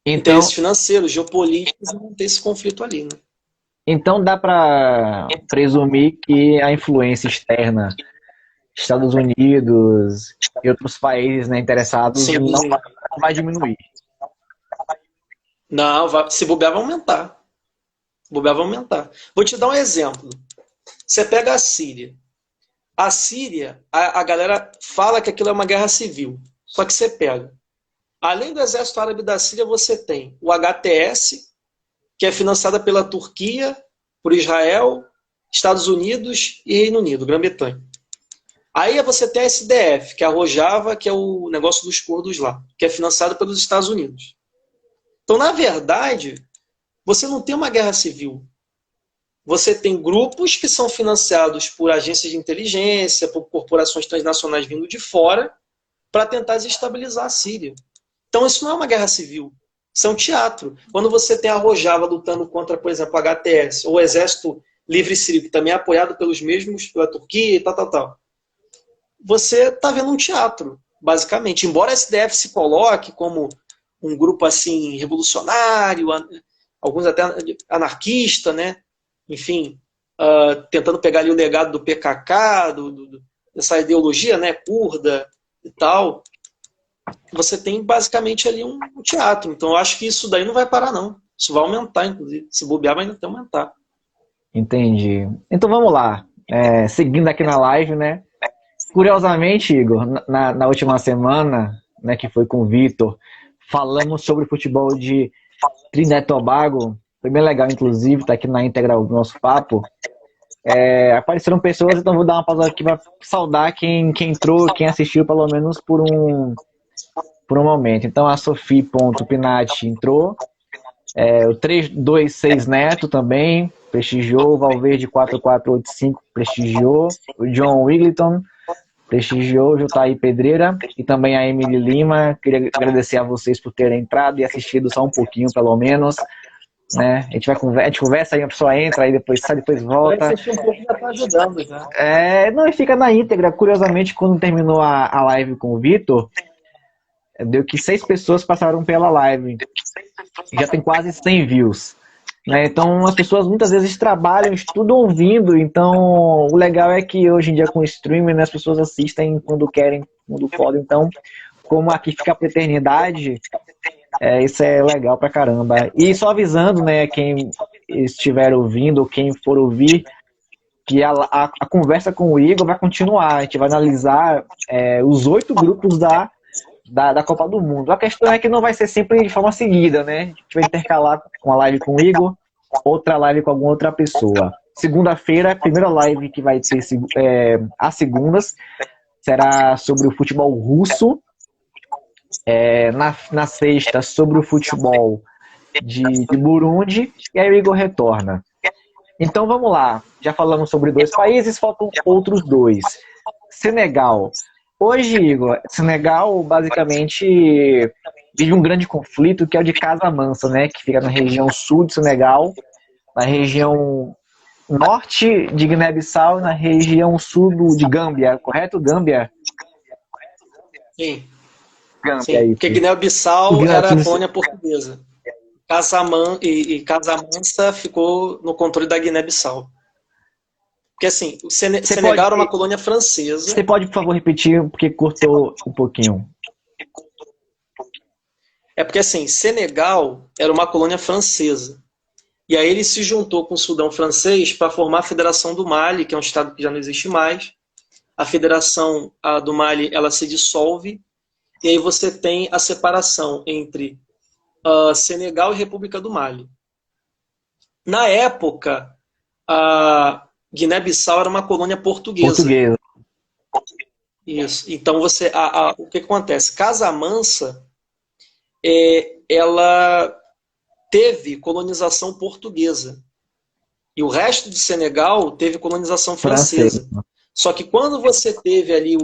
interesses financeiros, geopolíticos, e não ter esse conflito ali, né? Então dá para presumir que a influência externa, Estados Unidos e outros países, né, interessados, Sim. não vai diminuir. Não, se bobear, vai aumentar. Se bobear, vai aumentar. Vou te dar um exemplo. Você pega a Síria. A Síria, a galera fala que aquilo é uma guerra civil. Só que você pega. Além do exército árabe da Síria, você tem o HTS, que é financiada pela Turquia, por Israel, Estados Unidos e Reino Unido, Grã-Bretanha. Aí você tem a SDF, que é a Rojava, que é o negócio dos curdos lá, que é financiado pelos Estados Unidos. Então, na verdade, você não tem uma guerra civil. Você tem grupos que são financiados por agências de inteligência, por corporações transnacionais vindo de fora, para tentar desestabilizar a Síria. Então, isso não é uma guerra civil. Isso é um teatro. Quando você tem a Rojava lutando contra, por exemplo, a HTS, ou o Exército Livre Sírio, que também é apoiado pelos mesmos, pela Turquia e tal. Você está vendo um teatro, basicamente. Embora a SDF se coloque como um grupo assim revolucionário, alguns até anarquista, né? Enfim, tentando pegar ali o legado do PKK, dessa ideologia, né, curda e tal. Você tem basicamente ali um teatro. Então eu acho que isso daí não vai parar, não. Isso vai aumentar, inclusive. Se bobear, vai ainda aumentar. Entendi. Então vamos lá. Seguindo aqui na live, né? Curiosamente, Igor, na última semana, né, que foi com o Vitor, falamos sobre futebol de Trinidad e Tobago. Foi bem legal, inclusive, tá aqui na íntegra o nosso papo. Apareceram pessoas, então vou dar uma pausa aqui para saudar quem entrou, quem assistiu pelo menos por um momento. Então a Sophie.pinati entrou, o 326 Neto também prestigiou, o Valverde 4485 prestigiou, o John Wigleton prestigiou, o Jotaí Pedreira e também a Emily Lima. Queria agradecer a vocês por terem entrado e assistido só um pouquinho, pelo menos. Né? A gente conversa, aí a pessoa entra, aí depois sai, depois volta. Assistir um pouco já tá ajudando, já. Não, e fica na íntegra. Curiosamente, quando terminou a live com o Vitor, deu que 6 pessoas passaram pela live. Já tem quase 100 views. Né? Então, as pessoas muitas vezes trabalham, estudam ouvindo. Então, o legal é que hoje em dia com o streaming, né, as pessoas assistem quando querem, quando podem. Então, como aqui fica a eternidade, isso é legal pra caramba. E só avisando, né, quem estiver ouvindo, ou quem for ouvir, que a conversa com o Igor vai continuar. A gente vai analisar os 8 grupos da Copa do Mundo. A questão é que não vai ser sempre de forma seguida, né? A gente vai intercalar uma live com o Igor, outra live com alguma outra pessoa. Segunda-feira, primeira live que vai ter às segundas, será sobre o futebol russo. Na sexta, sobre o futebol de Burundi, e aí o Igor retorna. Então vamos lá, já falamos sobre 2 países, faltam outros 2. Senegal. Hoje, Igor, Senegal basicamente vive um grande conflito que é o de Casamance, né, que fica na região sul de Senegal, na região norte de Guiné-Bissau e na região sul de Gâmbia, correto? Gâmbia? Sim. Gâmbia, porque Guiné-Bissau era a colônia portuguesa. Casamance ficou no controle da Guiné-Bissau. Porque assim, o Senegal era uma colônia francesa. Você pode, por favor, repetir, porque cortou um pouquinho. É porque assim, Senegal era uma colônia francesa. E aí ele se juntou com o Sudão francês para formar a Federação do Mali, que é um estado que já não existe mais. A Federação do Mali, ela se dissolve. E aí você tem a separação entre Senegal e República do Mali. Na época, a Guiné-Bissau era uma colônia portuguesa. Portuguesa. Isso. Então o que acontece? Casamansa, ela teve colonização portuguesa e o resto de Senegal teve colonização francesa. Só que quando você teve ali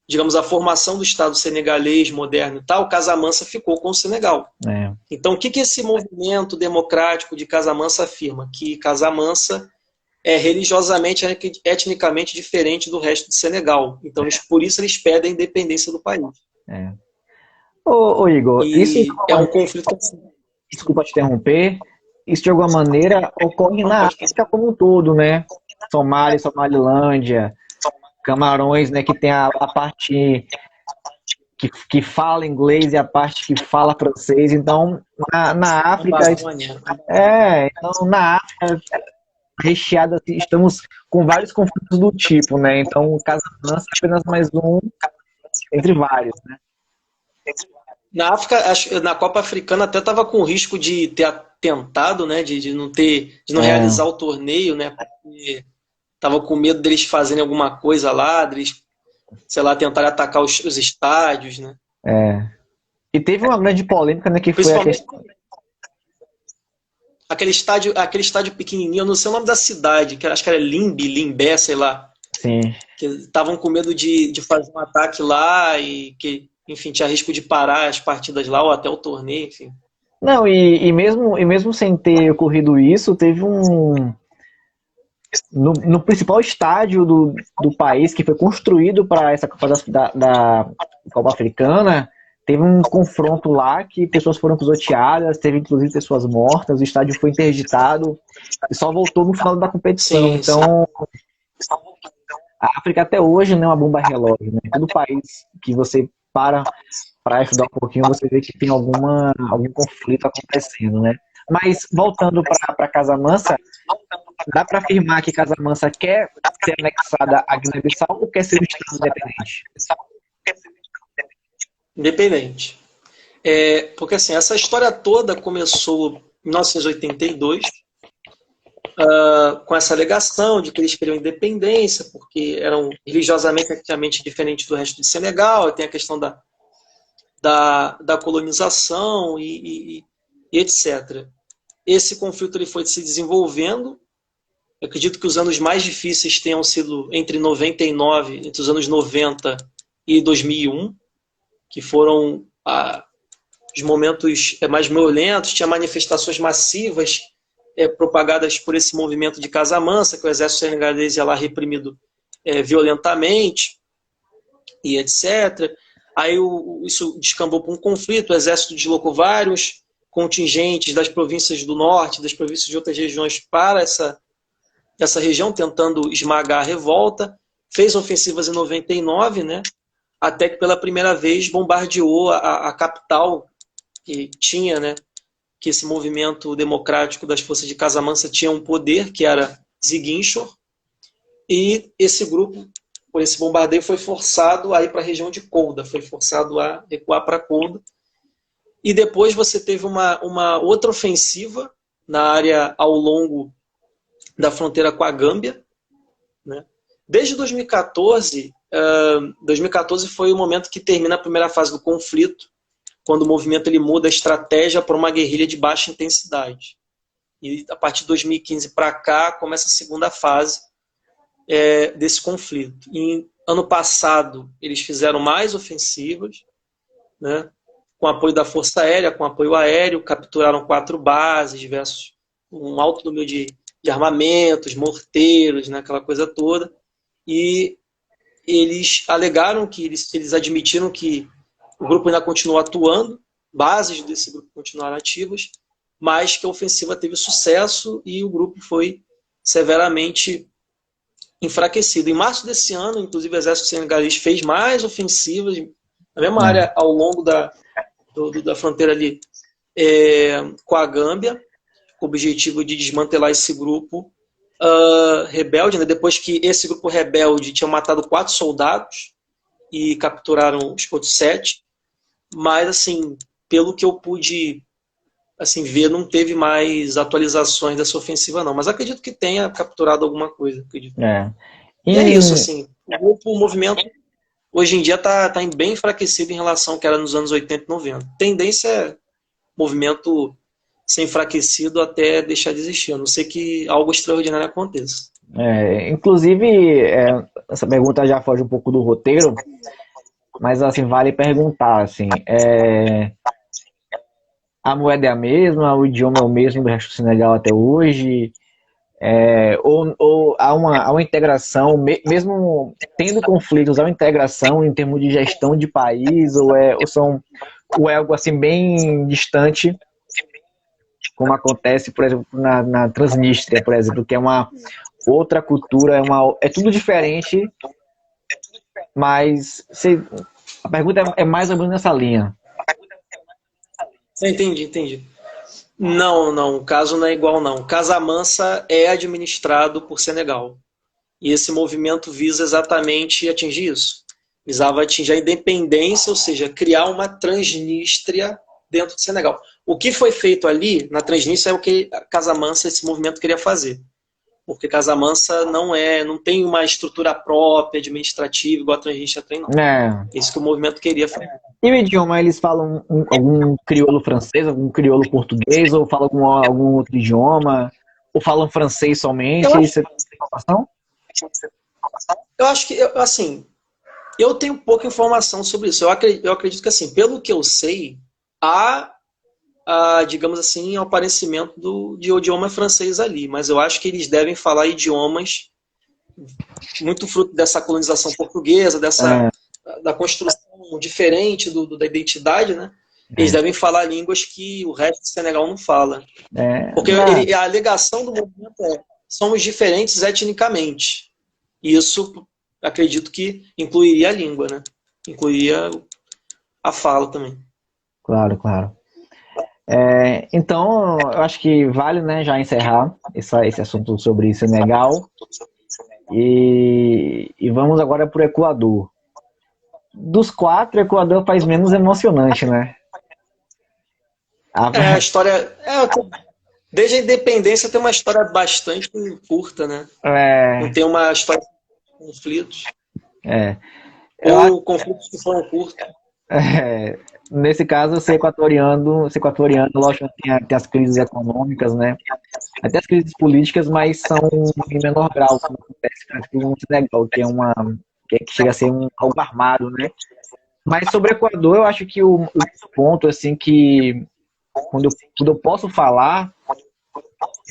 digamos, a formação do Estado senegalês moderno e tal, Casamansa ficou com o Senegal. Então, o que esse movimento democrático de Casamansa afirma? Que Casamansa é religiosamente, etnicamente diferente do resto de Senegal. Então, por isso eles pedem a independência do país. Ô Igor, isso é um conflito assim. Desculpa te interromper. Isso, de alguma maneira, ocorre na África como um todo, né? Somália, Somalilândia, Camarões, né? Que tem a parte que fala inglês e a parte que fala francês. Então, na África... então, na África, recheada, estamos com vários conflitos do tipo, né? Então, o Casamansa é apenas mais um entre vários, né? Na África, na Copa Africana até estava com risco de ter atentado, né? De não realizar o torneio, né? Porque tava com medo deles fazerem alguma coisa lá, deles, sei lá, tentarem atacar os estádios, né? E teve uma grande polêmica, né? Que foi a questão... Aquele estádio pequenininho, eu não sei o nome da cidade, que acho que era Limbé, sei lá. Sim. Que estavam com medo de fazer um ataque lá e que, enfim, tinha risco de parar as partidas lá ou até o torneio, enfim. Não, e mesmo sem ter ocorrido isso, teve no principal estádio do país, que foi construído para essa Copa da Copa Africana, teve um confronto lá que pessoas foram pisoteadas, teve inclusive pessoas mortas, o estádio foi interditado e só voltou no final da competição. Então, a África até hoje não é uma bomba relógio, né? Todo país que você para estudar um pouquinho, você vê que tem algum conflito acontecendo, né? Mas, voltando para Casamansa, dá para afirmar que Casamansa quer ser anexada a Guiné-Bissau ou quer ser um estado independente? Independente. Porque assim, essa história toda começou em 1982, com essa alegação de que eles queriam independência, porque eram religiosamente, etnicamente diferentes do resto de Senegal, tem a questão da colonização e etc. Esse conflito ele foi se desenvolvendo. Eu acredito que os anos mais difíceis tenham sido entre os anos 90 e 2001, que foram os momentos mais violentos, tinha manifestações massivas propagadas por esse movimento de Casamansa, que o exército senegalês ia lá reprimido violentamente, e etc. Aí isso descambou para um conflito, o exército deslocou vários contingentes das províncias do norte, das províncias de outras regiões para essa região, tentando esmagar a revolta, fez ofensivas em 99, né? Até que pela primeira vez bombardeou a capital que tinha, né, que esse movimento democrático das forças de Casamansa tinha um poder, que era Ziguinchor, e esse grupo, por esse bombardeio, foi forçado a ir para a região de Kolda, foi forçado a recuar para Kolda. E depois você teve uma outra ofensiva na área ao longo da fronteira com a Gâmbia, né? Desde 2014, 2014 foi o momento que termina a primeira fase do conflito, quando o movimento ele muda a estratégia para uma guerrilha de baixa intensidade. E a partir de 2015 para cá, começa a segunda fase desse conflito. E ano passado, eles fizeram mais ofensivas, né, com apoio da Força Aérea, com apoio aéreo, capturaram 4 bases, um alto número de armamentos, morteiros, né, aquela coisa toda. E eles alegaram que eles admitiram que o grupo ainda continua atuando, bases desse grupo continuaram ativas, mas que a ofensiva teve sucesso e o grupo foi severamente enfraquecido. Em março desse ano, inclusive, o exército senegalês fez mais ofensivas na mesma área ao longo da fronteira ali com a Gâmbia, com o objetivo de desmantelar esse grupo rebelde, né? Depois que esse grupo rebelde tinha matado 4 soldados e capturaram os outros 7. Mas, assim, pelo que eu pude assim, ver, não teve mais atualizações dessa ofensiva, não. Mas acredito que tenha capturado alguma coisa. Acredito. É. E é isso, Em, assim. O movimento, hoje em dia, está bem enfraquecido em relação ao que era nos anos 80 e 90. Tendência é movimento ser enfraquecido até deixar de existir. A não ser que algo extraordinário aconteça. inclusive, essa pergunta já foge um pouco do roteiro, mas assim, vale perguntar, assim, a moeda é a mesma, o idioma é o mesmo do resto do Senegal até hoje, ou há uma integração, mesmo tendo conflitos, há uma integração em termos de gestão de país, ou é algo assim bem distante, como acontece, por exemplo, na Transnistria, por exemplo, que é uma outra cultura, é tudo diferente, mas a pergunta é mais ou menos nessa linha. Entendi. Não, o caso não é igual, não. Casamansa é administrado por Senegal. E esse movimento visa exatamente atingir isso. Visava atingir a independência, ou seja, criar uma Transnistria dentro do Senegal. O que foi feito ali, na Transnistria, é o que Casamansa, esse movimento, queria fazer. Porque Casamansa não tem uma estrutura própria, administrativa, igual a Transnistria tem, não. É. É isso que o movimento queria fazer. E o idioma, eles falam algum crioulo francês, algum crioulo português, ou falam algum outro idioma, ou falam francês somente? Você tem informação? Eu acho que, assim, eu tenho pouca informação sobre isso. Eu acredito que, assim, pelo que eu sei, digamos assim, o aparecimento de idioma francês ali. Mas eu acho que eles devem falar idiomas muito fruto dessa colonização portuguesa, da construção diferente da identidade, né? Eles devem falar línguas que o resto do Senegal não fala. Porque a alegação do movimento somos diferentes etnicamente. E isso, acredito que incluiria a língua, né? Incluiria a fala também. Claro. Então, eu acho que vale, né, já encerrar esse assunto sobre Senegal. E vamos agora para o Equador. Dos quatro, o Equador faz menos emocionante, né? A história. Desde a independência tem uma história bastante curta, né? Não tem uma história de conflitos. Ou conflitos que foram curtos. Nesse caso, ser equatoriano, lógico, tem as crises econômicas, né? Até as crises políticas, mas são em menor grau, como acontece no Senegal, que chega a ser algo armado, né? Mas sobre o Equador, eu acho que o ponto, assim, que quando eu posso falar,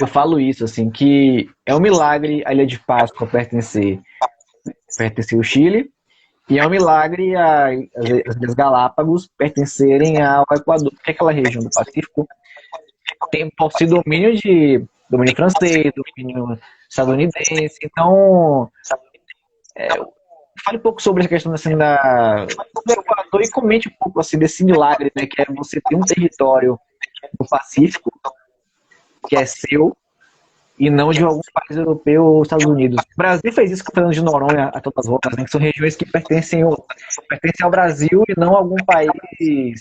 eu falo isso, assim, que é um milagre a Ilha de Páscoa pertencer ao Chile, e é um milagre as Ilhas Galápagos pertencerem ao Equador, porque aquela região do Pacífico possui domínio francês, domínio estadunidense. Então, fale um pouco sobre essa questão assim, do Equador e comente um pouco assim, desse milagre, né, que é você ter um território no Pacífico que é seu e não de algum país europeu ou Estados Unidos. O Brasil fez isso com o Fernando de Noronha, a todas as rodas, né, que são regiões que pertencem ao Brasil e não a algum país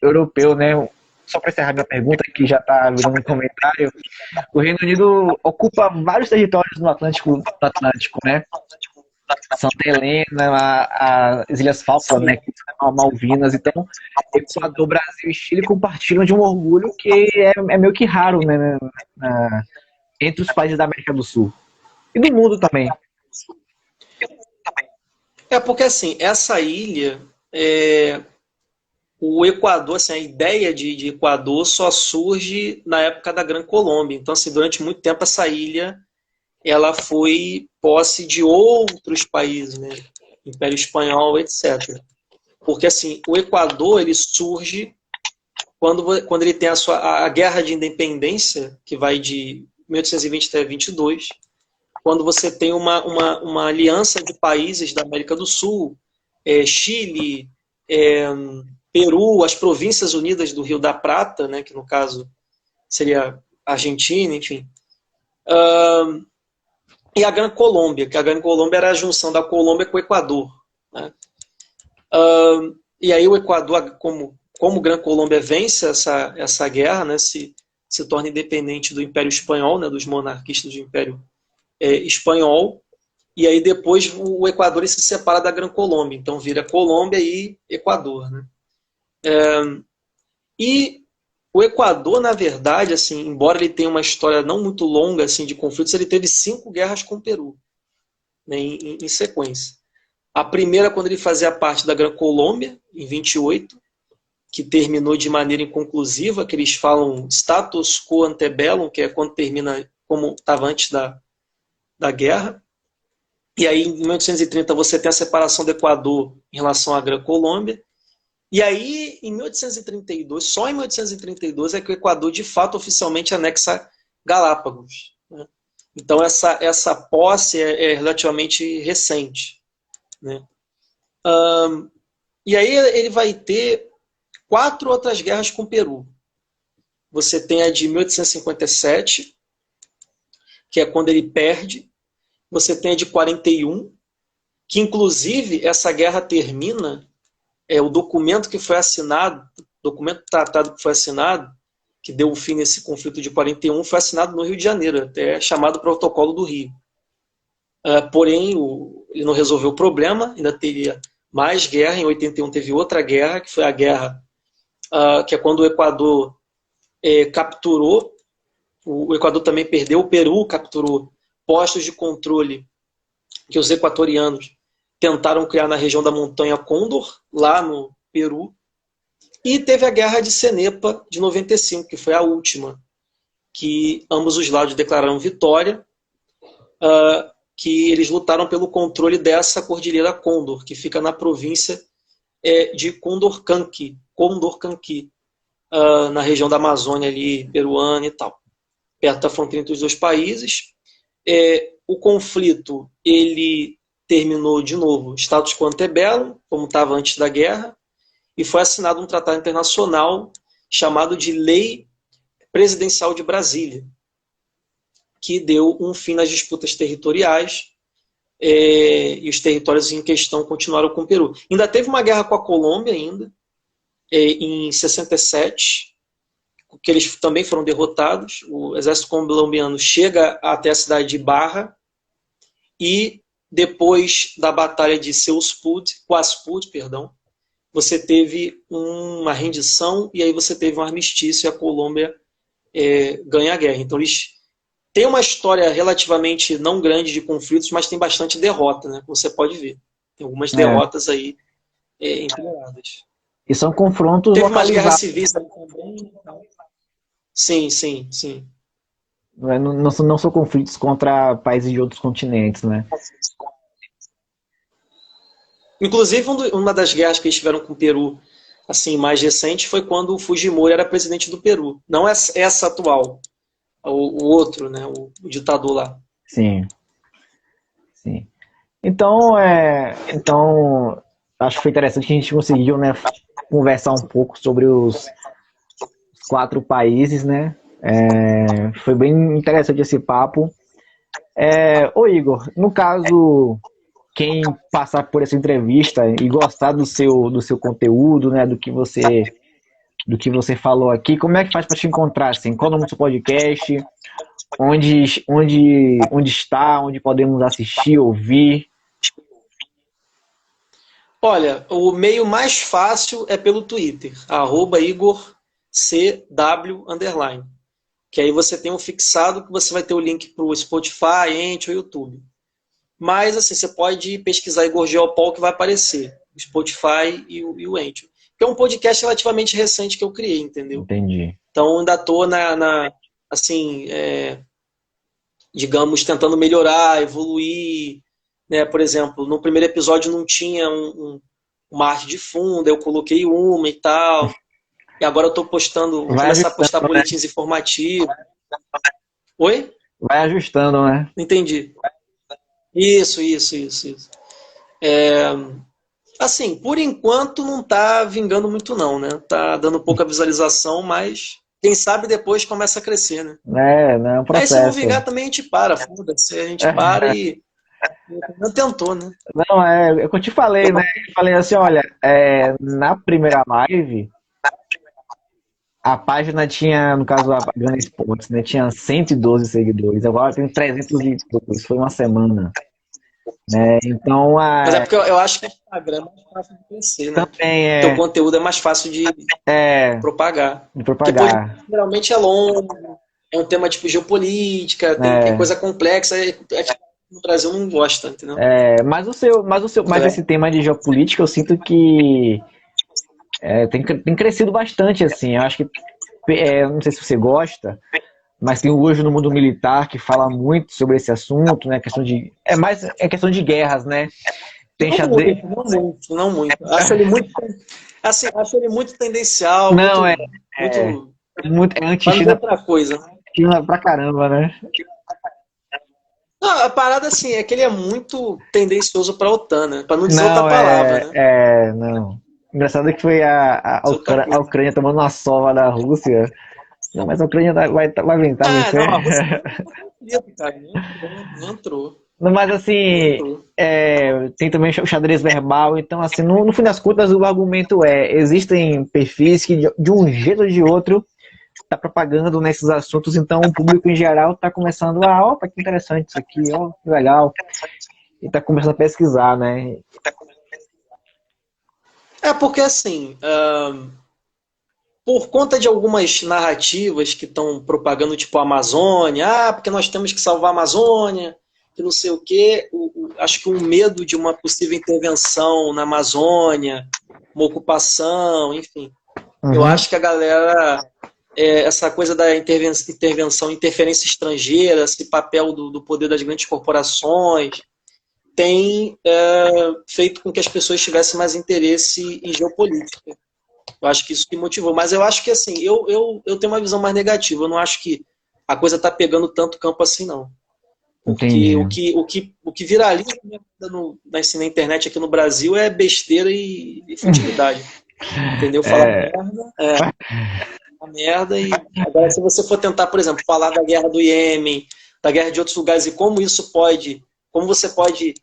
europeu, né? Só para encerrar minha pergunta, que já está virando um comentário, o Reino Unido ocupa vários territórios no Atlântico, né? Santa Helena, as Ilhas Falkland, né? Que são Malvinas. Então, Equador, Brasil e Chile compartilham de um orgulho que é meio que raro, né? Entre os países da América do Sul. E do mundo também. Porque, assim, essa ilha... O Equador, assim, a ideia de Equador só surge na época da Gran Colômbia. Então, assim, durante muito tempo essa ilha ela foi posse de outros países, né? Império Espanhol, etc. Porque assim, o Equador ele surge quando ele tem a Guerra de Independência, que vai de 1820 até 22, quando você tem uma aliança de países da América do Sul, Chile, Peru, as Províncias Unidas do Rio da Prata, né, que no caso seria Argentina, enfim. E a Gran Colômbia, que a Gran Colômbia era a junção da Colômbia com o Equador. Né? E aí o Equador, como como Gran Colômbia vence essa guerra, né, se torna independente do Império Espanhol, né, dos monarquistas do Império Espanhol, e aí depois o Equador se separa da Gran Colômbia, então vira Colômbia e Equador, né? E o Equador, na verdade, assim, embora ele tenha uma história não muito longa assim, de conflitos, ele teve 5 guerras com o Peru, né, em sequência. A primeira, quando ele fazia parte da Gran Colômbia, em 28, que terminou de maneira inconclusiva, que eles falam status quo ante bellum, que é quando termina como estava antes da guerra. E aí, em 1830, você tem a separação do Equador em relação à Gran Colômbia. E aí, em 1832, só em 1832 é que o Equador, de fato, oficialmente anexa Galápagos, né? Então, essa posse é relativamente recente, né? E aí ele vai ter 4 outras guerras com o Peru. Você tem a de 1857, que é quando ele perde. Você tem a de 41, que inclusive essa guerra termina, o documento que foi assinado, documento tratado que foi assinado, que deu fim nesse conflito de 41, foi assinado no Rio de Janeiro, até chamado Protocolo do Rio. Porém, ele não resolveu o problema, ainda teria mais guerra. Em 81 teve outra guerra, que foi a guerra que é quando o Equador capturou, o Equador também perdeu, o Peru capturou postos de controle que os equatorianos tentaram criar na região da Montanha Cóndor, lá no Peru. E teve a Guerra de Cenepa, de 95, que foi a última, que ambos os lados declararam vitória, que eles lutaram pelo controle dessa Cordilheira Cóndor, que fica na província de Condorcanqui, na região da Amazônia ali, peruana e tal, perto da fronteira entre os dois países. O conflito, ele terminou de novo, status quo ante bellum, como estava antes da guerra, e foi assinado um tratado internacional chamado de Lei Presidencial de Brasília, que deu um fim nas disputas territoriais, e os territórios em questão continuaram com o Peru. Ainda teve uma guerra com a Colômbia, em 67, que eles também foram derrotados. O exército colombiano chega até a cidade de Barra, e depois da batalha de Cuaspud, você teve uma rendição, e aí você teve um armistício, e a Colômbia ganha a guerra. Então eles têm uma história relativamente não grande de conflitos, mas tem bastante derrota, né? Como você pode ver. Tem algumas derrotas aí empilhadas. E são confrontos teve umas guerras localizados. civis também. Sim. Não são conflitos contra países de outros continentes, né? Inclusive, uma das guerras que eles tiveram com o Peru, assim, mais recente, foi quando o Fujimori era presidente do Peru. Não essa atual, o outro, né? O ditador lá. Sim. Então, acho que foi interessante que a gente conseguiu, né, conversar um pouco sobre os 4 países, né? Foi bem interessante esse papo. Ô Igor, no caso, quem passar por essa entrevista e gostar do seu conteúdo, né, do que você falou aqui, como é que faz para te encontrar? Assim? Qual é o nome do seu podcast? Onde está? Onde podemos assistir, ouvir? Olha, o meio mais fácil é pelo Twitter, @IgorCW_, que aí você tem um fixado que você vai ter o link para o Spotify, Anchor, YouTube. Mas assim, você pode pesquisar Igor Geopol que vai aparecer, o Spotify e o Anchor. Que é um podcast relativamente recente que eu criei, entendeu? Entendi. Então ainda estou assim, digamos, tentando melhorar, evoluir, né? Por exemplo, no primeiro episódio não tinha uma arte de fundo, eu coloquei uma e tal. E agora eu estou postando, vou começar a postar boletins informativos. Oi? Vai ajustando, né? Entendi. Isso. Assim, por enquanto não tá vingando muito não, né? Tá dando pouca visualização, mas quem sabe depois começa a crescer, né? Não é um processo. Aí se não vingar também a gente para, foda-se, a gente para e não tentou, né? Não, é o que eu te falei, né? Eu falei assim, olha, na primeira live A página tinha, no caso, a Gana Esportes, né? Tinha 112 seguidores. Agora tem 300 e poucos. Foi uma semana, né? Então, Mas é porque eu acho que o Instagram é mais fácil de crescer, né? também Teu conteúdo é mais fácil de é propagar. de Porque pô, propagar. geralmente é longo, é um tema tipo geopolítica, tem É, coisa complexa, no Brasil não gosta, entendeu? mas esse tema de geopolítica, eu sinto que tem crescido bastante, assim. Eu acho que, não sei se você gosta, mas tem hoje no mundo militar que fala muito sobre esse assunto, né? Questão de guerras, né? Tem Não xadrez. muito, não muito, não muito. Acho ele muito, assim, acho ele muito tendencial, Não, é, muito, muito, é para não dizer anti-China outra coisa, né? pra caramba, né? Não, a parada assim é que ele é muito tendencioso para a OTAN, né? Para não dizer outra Não, palavra, né? não. Engraçado que foi Dizer outra A coisa. Ucrânia tomando uma sova da Rússia. Não, mas a Ucrânia vai vencer, Ah, não, vencer. a Rússia nem entrou, cara, nem entrou, nem entrou, Não, mas nem assim, entrou. tem também o xadrez verbal, então assim, no fim das contas o argumento existem perfis que de um jeito ou de outro tá propagando nesses assuntos, então o público em geral tá começando opa, que interessante isso aqui, ó, que legal, e tá começando a pesquisar, né? É porque assim, por conta de algumas narrativas que estão propagando, tipo a Amazônia, porque nós temos que salvar a Amazônia, que não sei o quê, acho que um medo de uma possível intervenção na Amazônia, uma ocupação, enfim. Eu Uhum, acho que a galera, essa coisa da intervenção, interferência estrangeira, esse papel do poder das grandes corporações, tem feito com que as pessoas tivessem mais interesse em geopolítica. Eu acho que isso que motivou. Mas eu acho que, assim, eu tenho uma visão mais negativa. Eu não acho que a coisa está pegando tanto campo assim, não. Porque entendi. o que viraliza na internet aqui no Brasil é besteira e futilidade. Entendeu? Falar É, merda, uma merda. E agora, se você for tentar, por exemplo, falar da guerra do Iêmen, da guerra de outros lugares e como você pode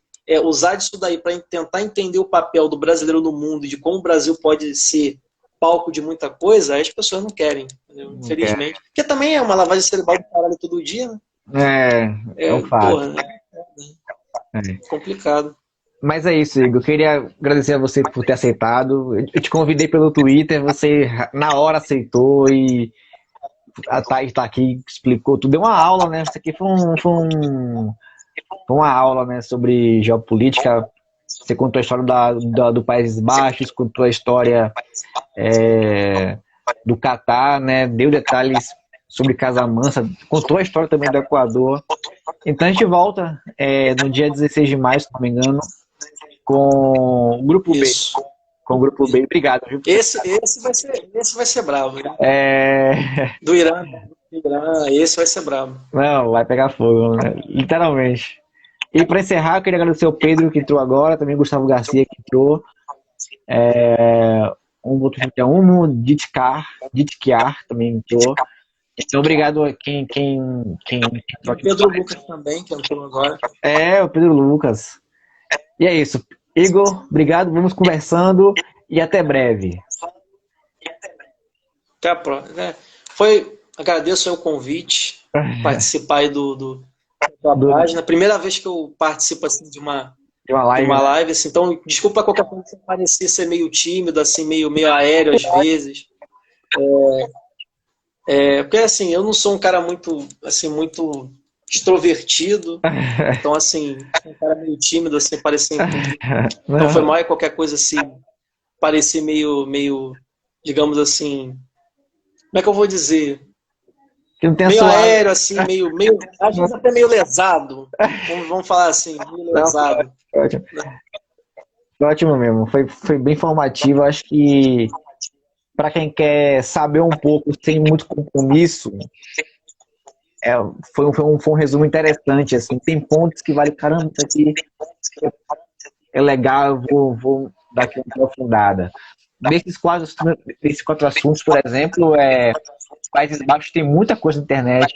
usar disso daí para tentar entender o papel do brasileiro no mundo e de como o Brasil pode ser palco de muita coisa, aí as pessoas não querem, entendeu? não quer. Infelizmente. Porque também é uma lavagem cerebral do caralho todo dia, né? É um fato. Porra, né? É. Complicado. Mas é isso, Igor. Eu queria agradecer a você por ter aceitado. Eu te convidei pelo Twitter, você na hora aceitou e a Thaís está aqui, explicou tudo. Deu uma aula, né? Isso aqui foi uma aula, né, sobre geopolítica. Você contou a história do Países Baixos, contou a história do Catar, né? Deu detalhes sobre Casamance, contou a história também do Equador. Então a gente volta no dia 16 de maio, se não me engano, com o Grupo B. Isso. Com o Grupo B. Obrigado, viu? Esse vai ser bravo. Hein? É... Do Irã, esse vai ser bravo. Não, vai pegar fogo, né? Literalmente. E para encerrar, eu queria agradecer ao Pedro que entrou agora, também o Gustavo Garcia que entrou, um outro que é Ditkiar também entrou. Então, obrigado a quem entrou O aqui. Pedro Lucas também, que entrou agora. O Pedro Lucas. E é isso. Igor, obrigado, vamos conversando e até breve. Até a próxima. Agradeço aí o convite, participar aí da Do, página. Primeira vez que eu participo assim, de uma, de uma de live, uma né? live, assim, então desculpa qualquer coisa se parecer ser meio tímido, assim, meio aéreo às vezes. Porque assim, eu não sou um cara muito, assim, muito extrovertido, então assim, um cara meio tímido, assim, parecer. Então foi Não, mal e qualquer coisa assim, parecer meio, digamos assim, como é que eu vou dizer? que não tenha Meio suado. aéreo, assim, meio às vezes até meio lesado. Vamos falar assim, meio Não, lesado. foi ótimo. Foi ótimo mesmo. Foi bem informativo. Acho que para quem quer saber um pouco sem muito compromisso, é, foi um resumo interessante. Assim, tem pontos que vale, caramba, isso aqui é legal, eu vou dar aqui uma aprofundada. Desses quatro assuntos, por exemplo, Países Baixos tem muita coisa na internet.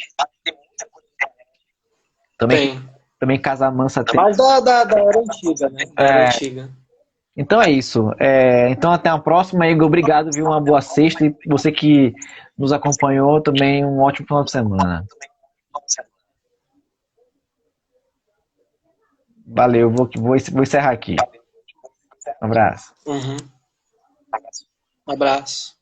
Também, Tem. também Casa Mansa É tem. mais da era antiga, né? Da era É, antiga. Então é isso. Então até a próxima, Igor. Obrigado, viu? Uma boa sexta. E você que nos acompanhou também, um ótimo final de semana. Valeu, vou encerrar aqui. Um abraço. Uhum. Um abraço.